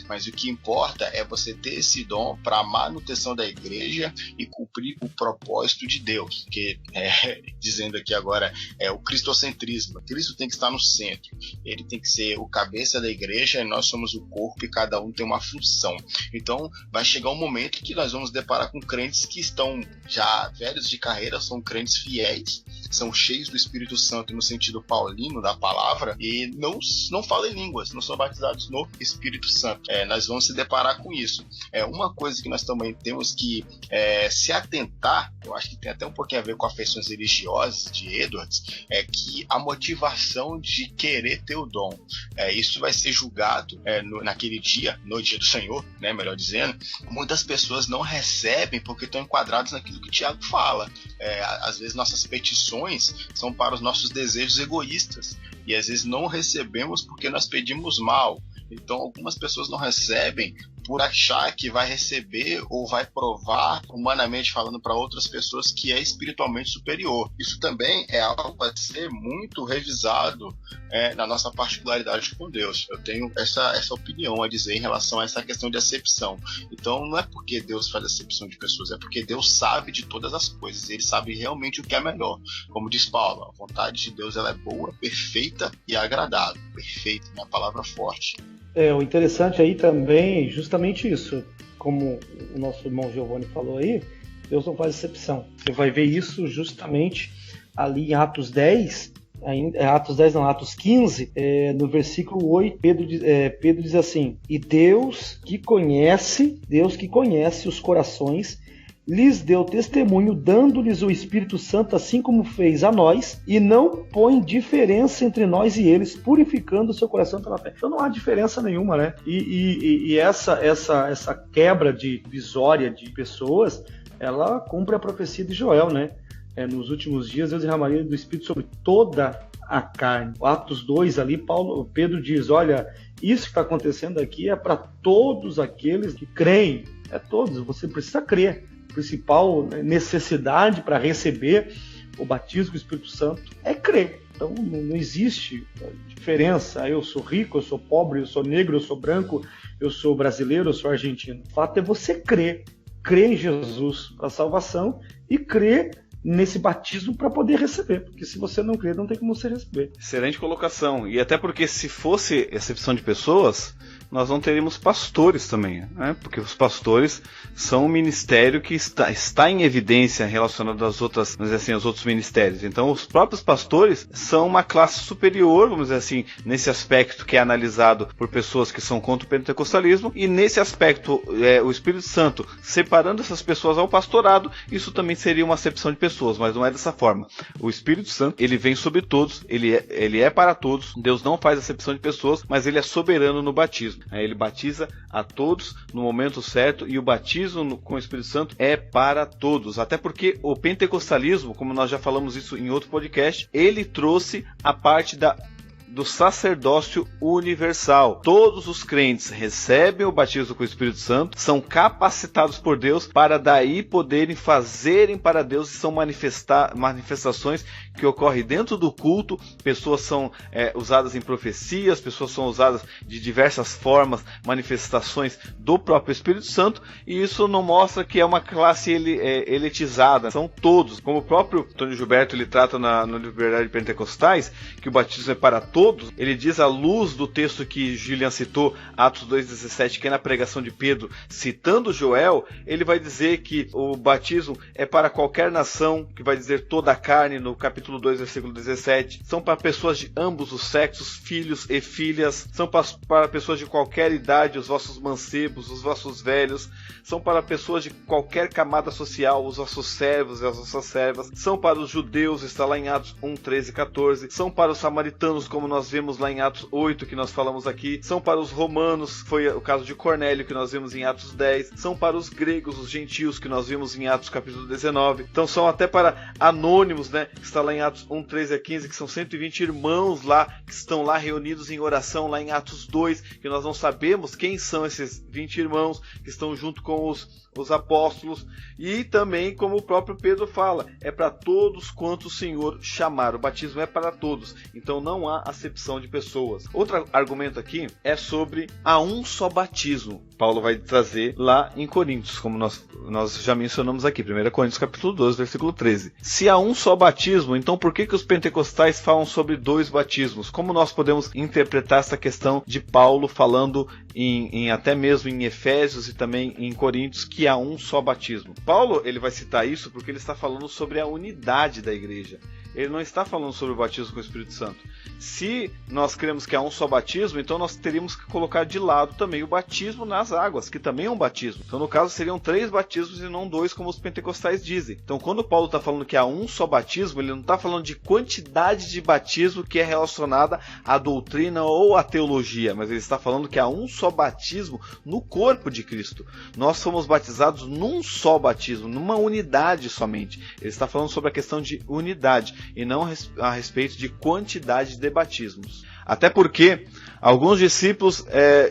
mas o que importa é você ter esse dom para a manutenção da igreja e cumprir o propósito de Deus, que dizendo aqui agora é o cristocentrismo. Cristo tem que estar no centro, ele tem que ser o cabeça da igreja e nós somos o corpo e cada um tem uma função. Então vai chegar um momento que nós vamos deparar com crentes que estão já velhos de carreira, são crentes fiéis, são cheios do Espírito Santo no sentido paulino da palavra e não falam em línguas, não são batizados no Espírito Santo. Nós vamos se deparar com isso. Uma coisa que nós também temos que se atentar, eu acho que tem até um pouquinho a ver com afeições religiosas de Edwards, é que a motivação de querer ter o dom, isso vai ser julgado naquele dia, no dia do Senhor, melhor dizendo. Muitas pessoas não recebem porque estão enquadrados naquilo que Tiago fala. Às vezes nossas petições são para os nossos desejos egoístas. e às vezes não recebemos porque nós pedimos mal. Então algumas pessoas não recebem por achar que vai receber ou vai provar, humanamente falando, para outras pessoas que é espiritualmente superior. Isso também é algo a ser muito revisado na nossa particularidade com Deus. Eu tenho essa opinião a dizer em relação a essa questão de acepção. Então não é porque Deus faz acepção de pessoas, é porque Deus sabe de todas as coisas, ele sabe realmente o que é melhor. Como diz Paulo, a vontade de Deus ela é boa, perfeita e agradável. Perfeita, minha palavra forte. O interessante aí também é justamente isso, como o nosso irmão Giovanni falou aí, Deus não faz exceção. Você vai ver isso justamente ali em Atos 10, Atos 15, no versículo 8, Pedro diz assim: e Deus que conhece os corações, lhes deu testemunho, dando-lhes o Espírito Santo, assim como fez a nós, e não põe diferença entre nós e eles, purificando o seu coração pela fé. Então não há diferença nenhuma, né? E essa quebra divisória de pessoas, ela cumpre a profecia de Joel, né? Nos últimos dias eu derramaria do Espírito sobre toda a carne. Atos 2 ali, Pedro diz, olha, isso que está acontecendo aqui é para todos aqueles que creem. É todos, você precisa crer. Principal necessidade para receber o batismo do Espírito Santo é crer. Então não existe diferença. Eu sou rico, eu sou pobre, eu sou negro, eu sou branco, eu sou brasileiro, eu sou argentino. O fato é você crer em Jesus para a salvação e crer nesse batismo para poder receber, porque se você não crer, não tem como você receber. Excelente colocação, e até porque se fosse exceção de pessoas, nós não teríamos pastores também, né? Porque os pastores são um ministério que está em evidência relacionado às outras, vamos dizer assim, aos outros ministérios. Então os próprios pastores são uma classe superior, vamos dizer assim, nesse aspecto que é analisado por pessoas que são contra o pentecostalismo, e nesse aspecto o Espírito Santo separando essas pessoas ao pastorado, isso também seria uma acepção de pessoas, mas não é dessa forma. O Espírito Santo, ele vem sobre todos, ele é para todos. Deus não faz acepção de pessoas, mas ele é soberano no batismo. Ele batiza a todos no momento certo, e o batismo com o Espírito Santo é para todos. Até porque o pentecostalismo, como nós já falamos isso em outro podcast, ele trouxe a parte do sacerdócio universal. Todos os crentes recebem o batismo com o Espírito Santo, são capacitados por Deus para daí poderem fazerem para Deus, e são manifestações que ocorrem dentro do culto. Pessoas são usadas em profecias, pessoas são usadas de diversas formas, manifestações do próprio Espírito Santo, e isso não mostra que é uma classe elitizada, são todos. Como o próprio Antônio Gilberto ele trata no livro Verdade Pentecostais, que o batismo é para todos. Ele diz, à luz do texto que Gillian citou, Atos 2,17, que é na pregação de Pedro, citando Joel, ele vai dizer que o batismo é para qualquer nação, que vai dizer toda a carne, no capítulo 2, versículo 17. São para pessoas de ambos os sexos, filhos e filhas. São para pessoas de qualquer idade, os vossos mancebos, os vossos velhos. São para pessoas de qualquer camada social, os vossos servos e as vossas servas. São para os judeus, está lá em Atos 1, 13 e 14. São para os samaritanos, como nós vemos lá em Atos 8, que nós falamos aqui. São para os romanos, foi o caso de Cornélio, que nós vimos em Atos 10. São para os gregos, os gentios, que nós vimos em Atos capítulo 19. Então são até para anônimos, né, que está lá em Atos 1, 13 a 15, que são 120 irmãos lá, que estão lá reunidos em oração, lá em Atos 2, que nós não sabemos quem são esses 20 irmãos, que estão junto com os apóstolos. E também, como o próprio Pedro fala, é para todos quanto o Senhor chamar. O batismo é para todos, então não há acepção de pessoas. Outro argumento aqui é sobre a um só batismo. Paulo vai trazer lá em Coríntios, como nós já mencionamos aqui, 1 Coríntios capítulo 12, versículo 13. Se há um só batismo, então por que os pentecostais falam sobre dois batismos? Como nós podemos interpretar essa questão de Paulo falando até mesmo em Efésios e também em Coríntios, que há um só batismo? Paulo ele vai citar isso porque ele está falando sobre a unidade da igreja. Ele não está falando sobre o batismo com o Espírito Santo. Se nós cremos que há um só batismo, então nós teríamos que colocar de lado também o batismo nas águas, que também é um batismo. Então, no caso, seriam 3 batismos e não 2, como os pentecostais dizem. Então, quando Paulo está falando que há um só batismo, ele não está falando de quantidade de batismo que é relacionada à doutrina ou à teologia, mas ele está falando que há um só batismo no corpo de Cristo. Nós somos batizados num só batismo, numa unidade somente. Ele está falando sobre a questão de unidade. e não a respeito de quantidade de batismos. Até porque alguns discípulos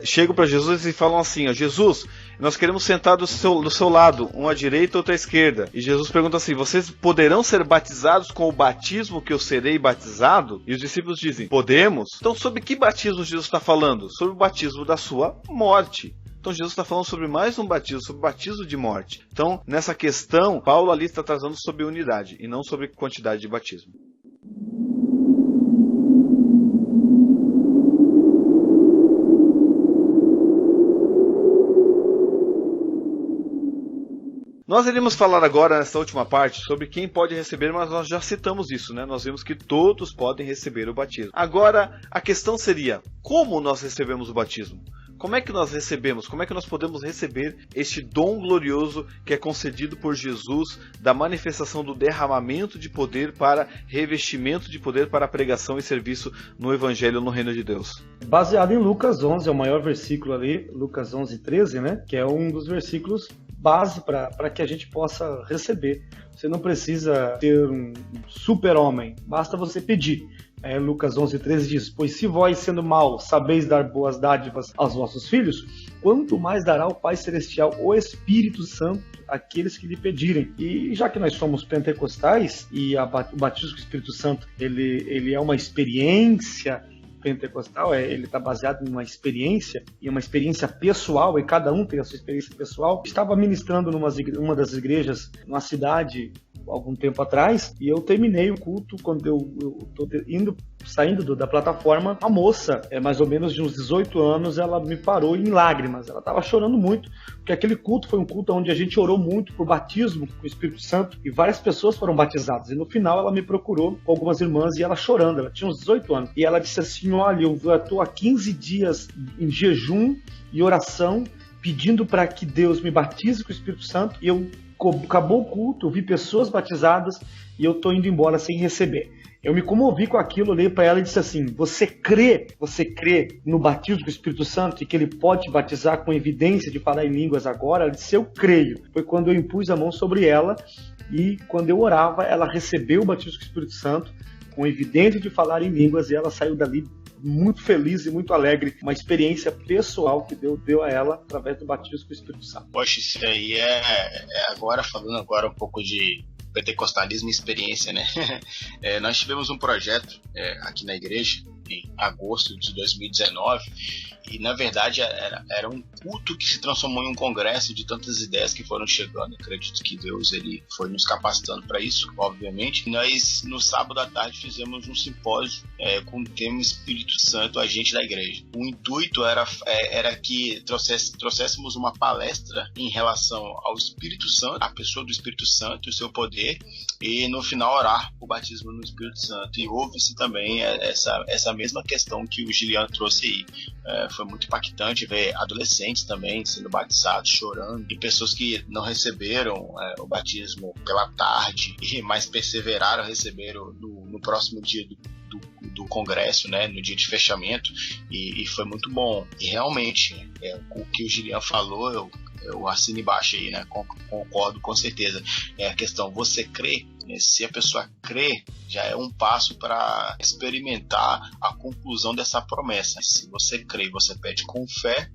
chegam para Jesus e falam assim: Jesus, nós queremos sentar do seu lado, um à direita e outro à esquerda. E Jesus pergunta assim: vocês poderão ser batizados com o batismo que eu serei batizado? E os discípulos dizem: podemos. Então sobre que batismo Jesus está falando? Sobre o batismo da sua morte. Então Jesus está falando sobre mais um batismo, sobre o batismo de morte. Então nessa questão, Paulo ali está tratando sobre unidade e não sobre quantidade de batismo. Nós iremos falar agora, nessa última parte, sobre quem pode receber, mas nós já citamos isso, né? Nós vimos que todos podem receber o batismo. Agora, a questão seria, como nós recebemos o batismo? Como é que nós recebemos? Como é que nós podemos receber este dom glorioso que é concedido por Jesus, da manifestação do derramamento de poder para revestimento de poder para pregação e serviço no Evangelho, no Reino de Deus? Baseado em Lucas 11, é o maior versículo ali, Lucas 11, 13, né? Que é um dos versículos base para que a gente possa receber. Você não precisa ter um super-homem, basta você pedir. Lucas 11:13 diz: pois se vós, sendo maus, sabeis dar boas dádivas aos vossos filhos, quanto mais dará o Pai Celestial o Espírito Santo àqueles que lhe pedirem. E já que nós somos pentecostais, e o batismo com o Espírito Santo ele é uma experiência pentecostal, ele está baseado em uma experiência pessoal, e cada um tem a sua experiência pessoal. Estava ministrando numa das igrejas, numa cidade, algum tempo atrás, e eu terminei o culto, quando eu estou saindo da plataforma, a moça, mais ou menos de uns 18 anos, ela me parou em lágrimas, ela estava chorando muito, porque aquele culto foi um culto onde a gente orou muito por batismo com o Espírito Santo, e várias pessoas foram batizadas, e no final ela me procurou com algumas irmãs, e ela chorando, ela tinha uns 18 anos, e ela disse assim: olha, eu estou há 15 dias em jejum e oração, pedindo para que Deus me batize com o Espírito Santo, e acabou o culto, eu vi pessoas batizadas, e eu estou indo embora sem receber. Eu me comovi com aquilo, olhei para ela e disse assim: você crê no batismo com o Espírito Santo e que ele pode te batizar com evidência de falar em línguas agora? Ela disse: eu creio. Foi quando eu impus a mão sobre ela, e quando eu orava, ela recebeu o batismo com o Espírito Santo com evidência de falar em línguas, e ela saiu dali muito feliz e muito alegre. Uma experiência pessoal que Deus deu a ela através do batismo com o Espírito Santo. Poxa, isso aí falando agora um pouco de pentecostalismo e experiência, né? Nós tivemos um projeto aqui na igreja em agosto de 2019, e na verdade era um culto que se transformou em um congresso de tantas ideias que foram chegando. Acredito que Deus ele foi nos capacitando para isso, obviamente. Nós no sábado à tarde fizemos um simpósio com o tema Espírito Santo, agente da igreja. O intuito era que trouxéssemos uma palestra em relação ao Espírito Santo, a pessoa do Espírito Santo e o seu poder, e no final orar o batismo no Espírito Santo. E houve-se também essa mesma questão que o Gilian trouxe aí. Foi muito impactante ver adolescentes também sendo batizados, chorando, e pessoas que não receberam o batismo pela tarde, mas perseveraram, receberam no próximo dia do congresso, né, no dia de fechamento, e foi muito bom. E realmente, o que o Gilian falou, eu assino embaixo aí, né? Concordo com certeza. É a questão, você crê? Se a pessoa crê, já é um passo para experimentar a conclusão dessa promessa. Se você crê, você pede com fé,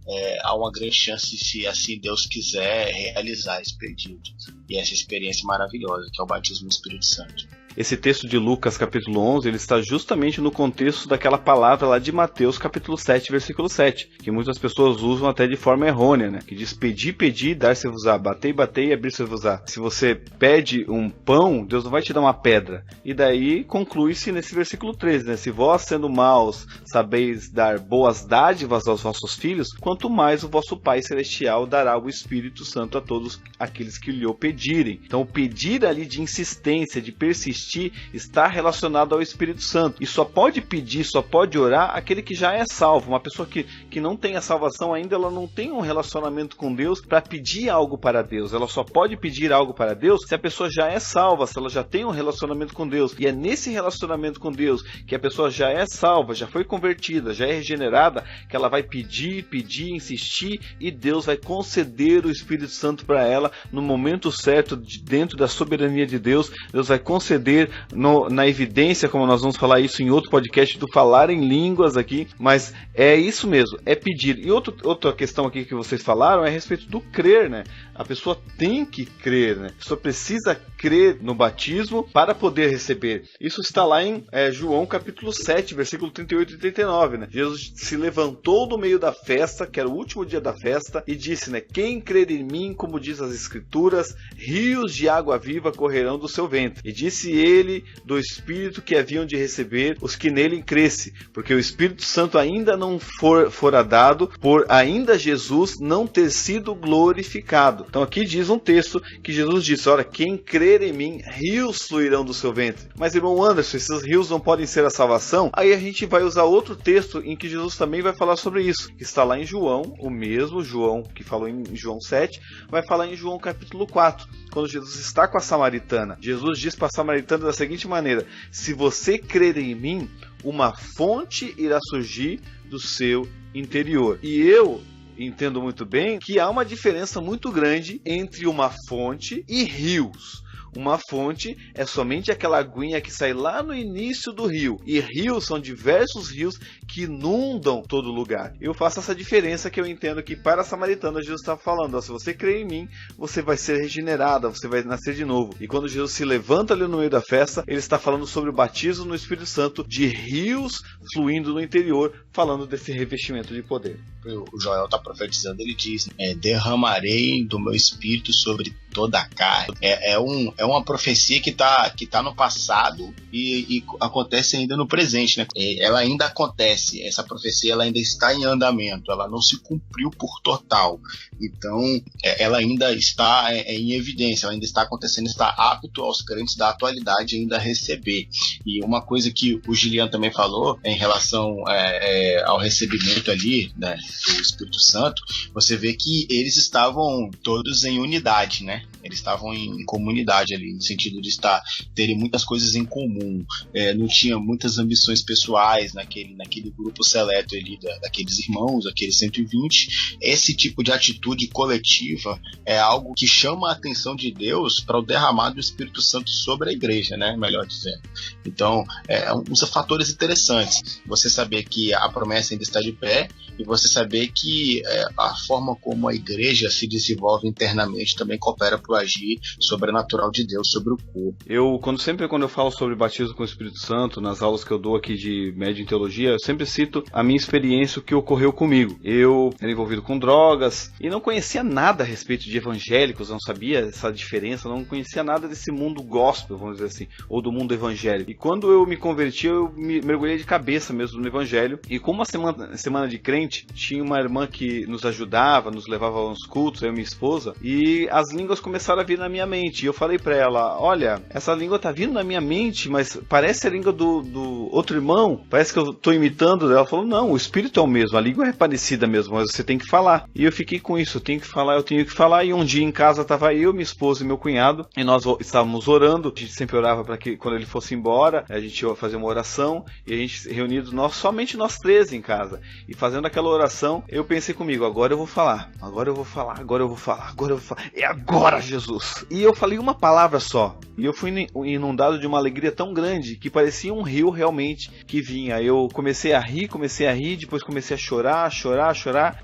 há uma grande chance, se assim Deus quiser, realizar esse pedido. E essa experiência maravilhosa, que é o batismo no Espírito Santo. Esse texto de Lucas capítulo 11, ele está justamente no contexto daquela palavra lá de Mateus capítulo 7, versículo 7, que muitas pessoas usam até de forma errônea, né? Que diz: pedi, pedi, dar-se-vos-á, batei, batei, abrir-se-vos-á. Se você pede um pão, Deus não vai te dar uma pedra. E daí conclui-se nesse versículo 13, né? Se vós, sendo maus, sabeis dar boas dádivas aos vossos filhos, quanto mais o vosso Pai Celestial dará o Espírito Santo a todos aqueles que lhe o pedirem. Então o pedir ali de insistência, de persistir, está relacionado ao Espírito Santo. E só pode pedir, só pode orar aquele que já é salvo. Uma pessoa que não tem a salvação ainda, ela não tem um relacionamento com Deus para pedir algo para Deus. Ela só pode pedir algo para Deus se a pessoa já é salva, se ela já tem um relacionamento com Deus. E é nesse relacionamento com Deus, que a pessoa já é salva, já foi convertida, já é regenerada, que ela vai pedir, insistir, e Deus vai conceder o Espírito Santo para ela no momento certo, dentro da soberania de Deus. Deus vai conceder poder na evidência, como nós vamos falar isso em outro podcast, do falar em línguas aqui, mas é isso mesmo, é pedir. E outra questão aqui que vocês falaram é a respeito do crer, né? A pessoa tem que crer, né? A pessoa precisa crer no batismo para poder receber. Isso está lá em João capítulo 7, versículo 38 e 39, né? Jesus se levantou do meio da festa, que era o último dia da festa, e disse, né? Quem crer em mim, como diz as escrituras, rios de água viva correrão do seu ventre. E disse ele do Espírito que haviam de receber os que nele cresce, porque o Espírito Santo ainda não fora dado, por ainda Jesus não ter sido glorificado. Então aqui diz um texto que Jesus disse, olha, quem crer em mim, rios fluirão do seu ventre. Mas irmão Anderson, esses rios não podem ser a salvação? Aí a gente vai usar outro texto em que Jesus também vai falar sobre isso, que está lá em João, o mesmo João que falou em João 7, vai falar em João capítulo 4, quando Jesus está com a samaritana. Jesus diz para a samaritana da seguinte maneira, se você crer em mim, uma fonte irá surgir do seu interior. E eu entendo muito bem que há uma diferença muito grande entre uma fonte e rios. Uma fonte é somente aquela aguinha que sai lá no início do rio. E rios são diversos rios que inundam todo lugar. Eu faço essa diferença que eu entendo que para a samaritana Jesus está falando. Ó, se você crer em mim, você vai ser regenerada, você vai nascer de novo. E quando Jesus se levanta ali no meio da festa, ele está falando sobre o batismo no Espírito Santo de rios fluindo no interior, falando desse revestimento de poder. O Joel está profetizando, ele diz, derramarei do meu Espírito sobre toda a carne. É uma profecia que tá no passado e acontece ainda no presente, né? Ela ainda acontece, essa profecia ela ainda está em andamento, ela não se cumpriu por total. Então, ela ainda está em evidência, ela ainda está acontecendo, está apto aos crentes da atualidade ainda a receber. E uma coisa que o Gilian também falou em relação ao recebimento ali, né, do Espírito Santo, você vê que eles estavam todos em unidade, né? Eles estavam em comunidade ali, no sentido de terem muitas coisas em comum, não tinha muitas ambições pessoais naquele grupo seleto ali daqueles irmãos, aqueles 120. Esse tipo de atitude coletiva é algo que chama a atenção de Deus para o derramar do Espírito Santo sobre a igreja, né? Melhor dizendo. Então, uns fatores interessantes. Você saber que a promessa ainda está de pé e você saber que a forma como a igreja se desenvolve internamente também coopera para o agir sobrenatural de Deus sobre o corpo. Quando eu falo sobre batismo com o Espírito Santo, nas aulas que eu dou aqui de média em teologia, eu sempre cito a minha experiência, o que ocorreu comigo. Eu era envolvido com drogas e não conhecia nada a respeito de evangélicos, não sabia essa diferença, não conhecia nada desse mundo gospel, vamos dizer assim, ou do mundo evangélico. E quando eu me converti, eu me mergulhei de cabeça mesmo no evangelho. E como uma semana de crente, tinha uma irmã que nos ajudava, nos levava aos cultos, eu e minha esposa, e as línguas começaram a vir na minha mente. E eu falei pra ela, olha, essa língua tá vindo na minha mente, mas parece a língua do outro irmão, parece que eu tô imitando. Ela falou, não, o espírito é o mesmo, a língua é parecida mesmo, mas você tem que falar. E eu fiquei com isso, eu tenho que falar. E um dia em casa tava eu, minha esposa e meu cunhado, e nós estávamos orando. A gente sempre orava para que quando ele fosse embora, a gente ia fazer uma oração, e a gente reunidos, somente nós três em casa, e fazendo aquela oração, eu pensei comigo, agora eu vou falar, é agora, Jesus. E eu falei uma palavra só, e eu fui inundado de uma alegria tão grande que parecia um rio realmente que vinha. Eu comecei a rir, depois comecei a chorar,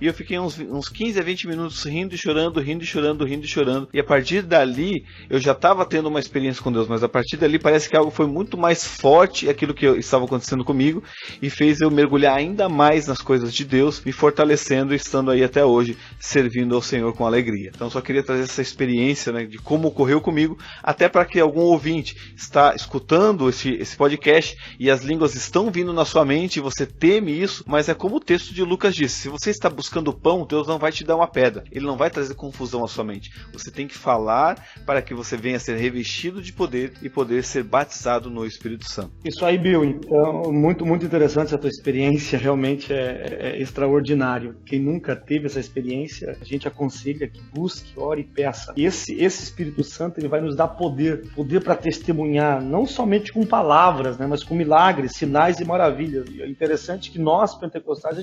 e eu fiquei uns 15 a 20 minutos rindo e chorando, e a partir dali eu já estava tendo uma experiência com Deus, mas a partir dali parece que algo foi muito mais forte, aquilo que estava acontecendo comigo, e fez eu mergulhar ainda mais nas coisas de Deus, me fortalecendo e estando aí até hoje, servindo ao Senhor com alegria. Então só queria trazer essa experiência, né, de como ocorreu comigo, até para que algum ouvinte está escutando esse podcast e as línguas estão vindo na sua mente e você teme isso, mas é como o texto de Lucas diz, se você está buscando pão, Deus não vai te dar uma pedra, Ele não vai trazer confusão à sua mente. Você tem que falar para que você venha a ser revestido de poder e poder ser batizado no Espírito Santo. Isso aí, Bill. Então, muito, muito interessante essa tua experiência, realmente é extraordinário. Quem nunca teve essa experiência, a gente aconselha que busque, ore e peça. E esse Espírito Santo, ele vai nos dar poder para testemunhar, não somente com palavras, né, mas com milagres, sinais e maravilhas. E é interessante que nós, pentecostais, a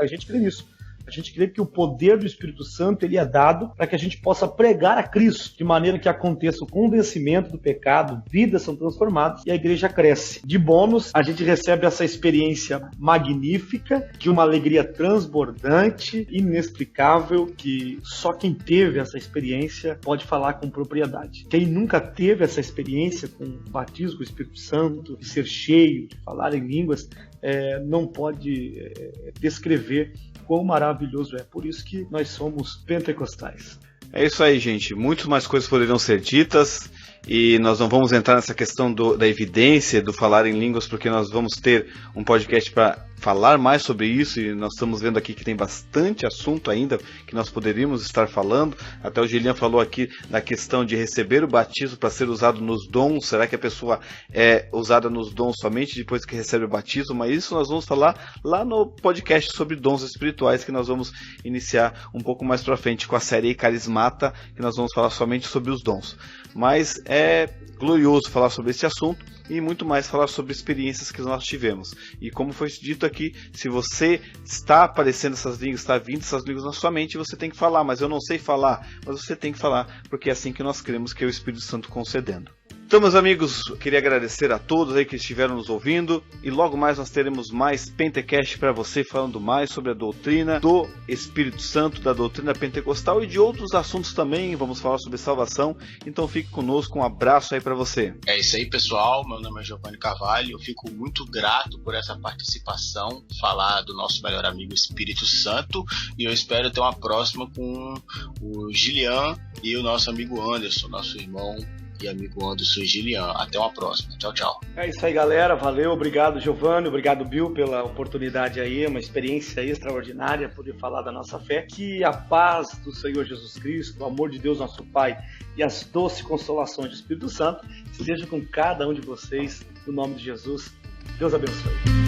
gente crê nisso. A gente crê que o poder do Espírito Santo ele é dado para que a gente possa pregar a Cristo, de maneira que aconteça o convencimento do pecado, vidas são transformadas e a igreja cresce. De bônus, a gente recebe essa experiência magnífica, de uma alegria transbordante, inexplicável, que só quem teve essa experiência pode falar com propriedade. Quem nunca teve essa experiência com o batismo com o Espírito Santo, de ser cheio, de falar em línguas, não pode descrever quão maravilhoso é. Por isso que nós somos pentecostais. É isso aí, gente. Muitas mais coisas poderiam ser ditas e nós não vamos entrar nessa questão da evidência, do falar em línguas, porque nós vamos ter um podcast para falar mais sobre isso e nós estamos vendo aqui que tem bastante assunto ainda que nós poderíamos estar falando. Até o Gilian falou aqui da questão de receber o batismo para ser usado nos dons. Será que a pessoa é usada nos dons somente depois que recebe o batismo? Mas isso nós vamos falar lá no podcast sobre dons espirituais, que nós vamos iniciar um pouco mais para frente com a série Carismata, que nós vamos falar somente sobre os dons. Mas é glorioso falar sobre esse assunto e muito mais falar sobre experiências que nós tivemos. E como foi dito aqui, se você está aparecendo essas línguas, está vindo essas línguas na sua mente, você tem que falar, mas eu não sei falar, mas você tem que falar, porque é assim que nós cremos que é o Espírito Santo concedendo. Então, meus amigos, eu queria agradecer a todos aí que estiveram nos ouvindo e logo mais nós teremos mais Pentecast para você, falando mais sobre a doutrina do Espírito Santo, da doutrina pentecostal e de outros assuntos também. Vamos falar sobre salvação, então fique conosco, um abraço aí para você. É isso aí, pessoal, meu nome é Giovanni Carvalho, eu fico muito grato por essa participação, falar do nosso melhor amigo Espírito Santo, e eu espero ter uma próxima com o Gilian e o nosso amigo Anderson, nosso irmão e amigo Anderson e Gilian. Até uma próxima. Tchau, tchau. É isso aí, galera. Valeu. Obrigado, Giovanni. Obrigado, Bill, pela oportunidade aí. Uma experiência extraordinária poder falar da nossa fé. Que a paz do Senhor Jesus Cristo, o amor de Deus, nosso Pai, e as doces consolações do Espírito Santo estejam com cada um de vocês. No nome de Jesus. Deus abençoe.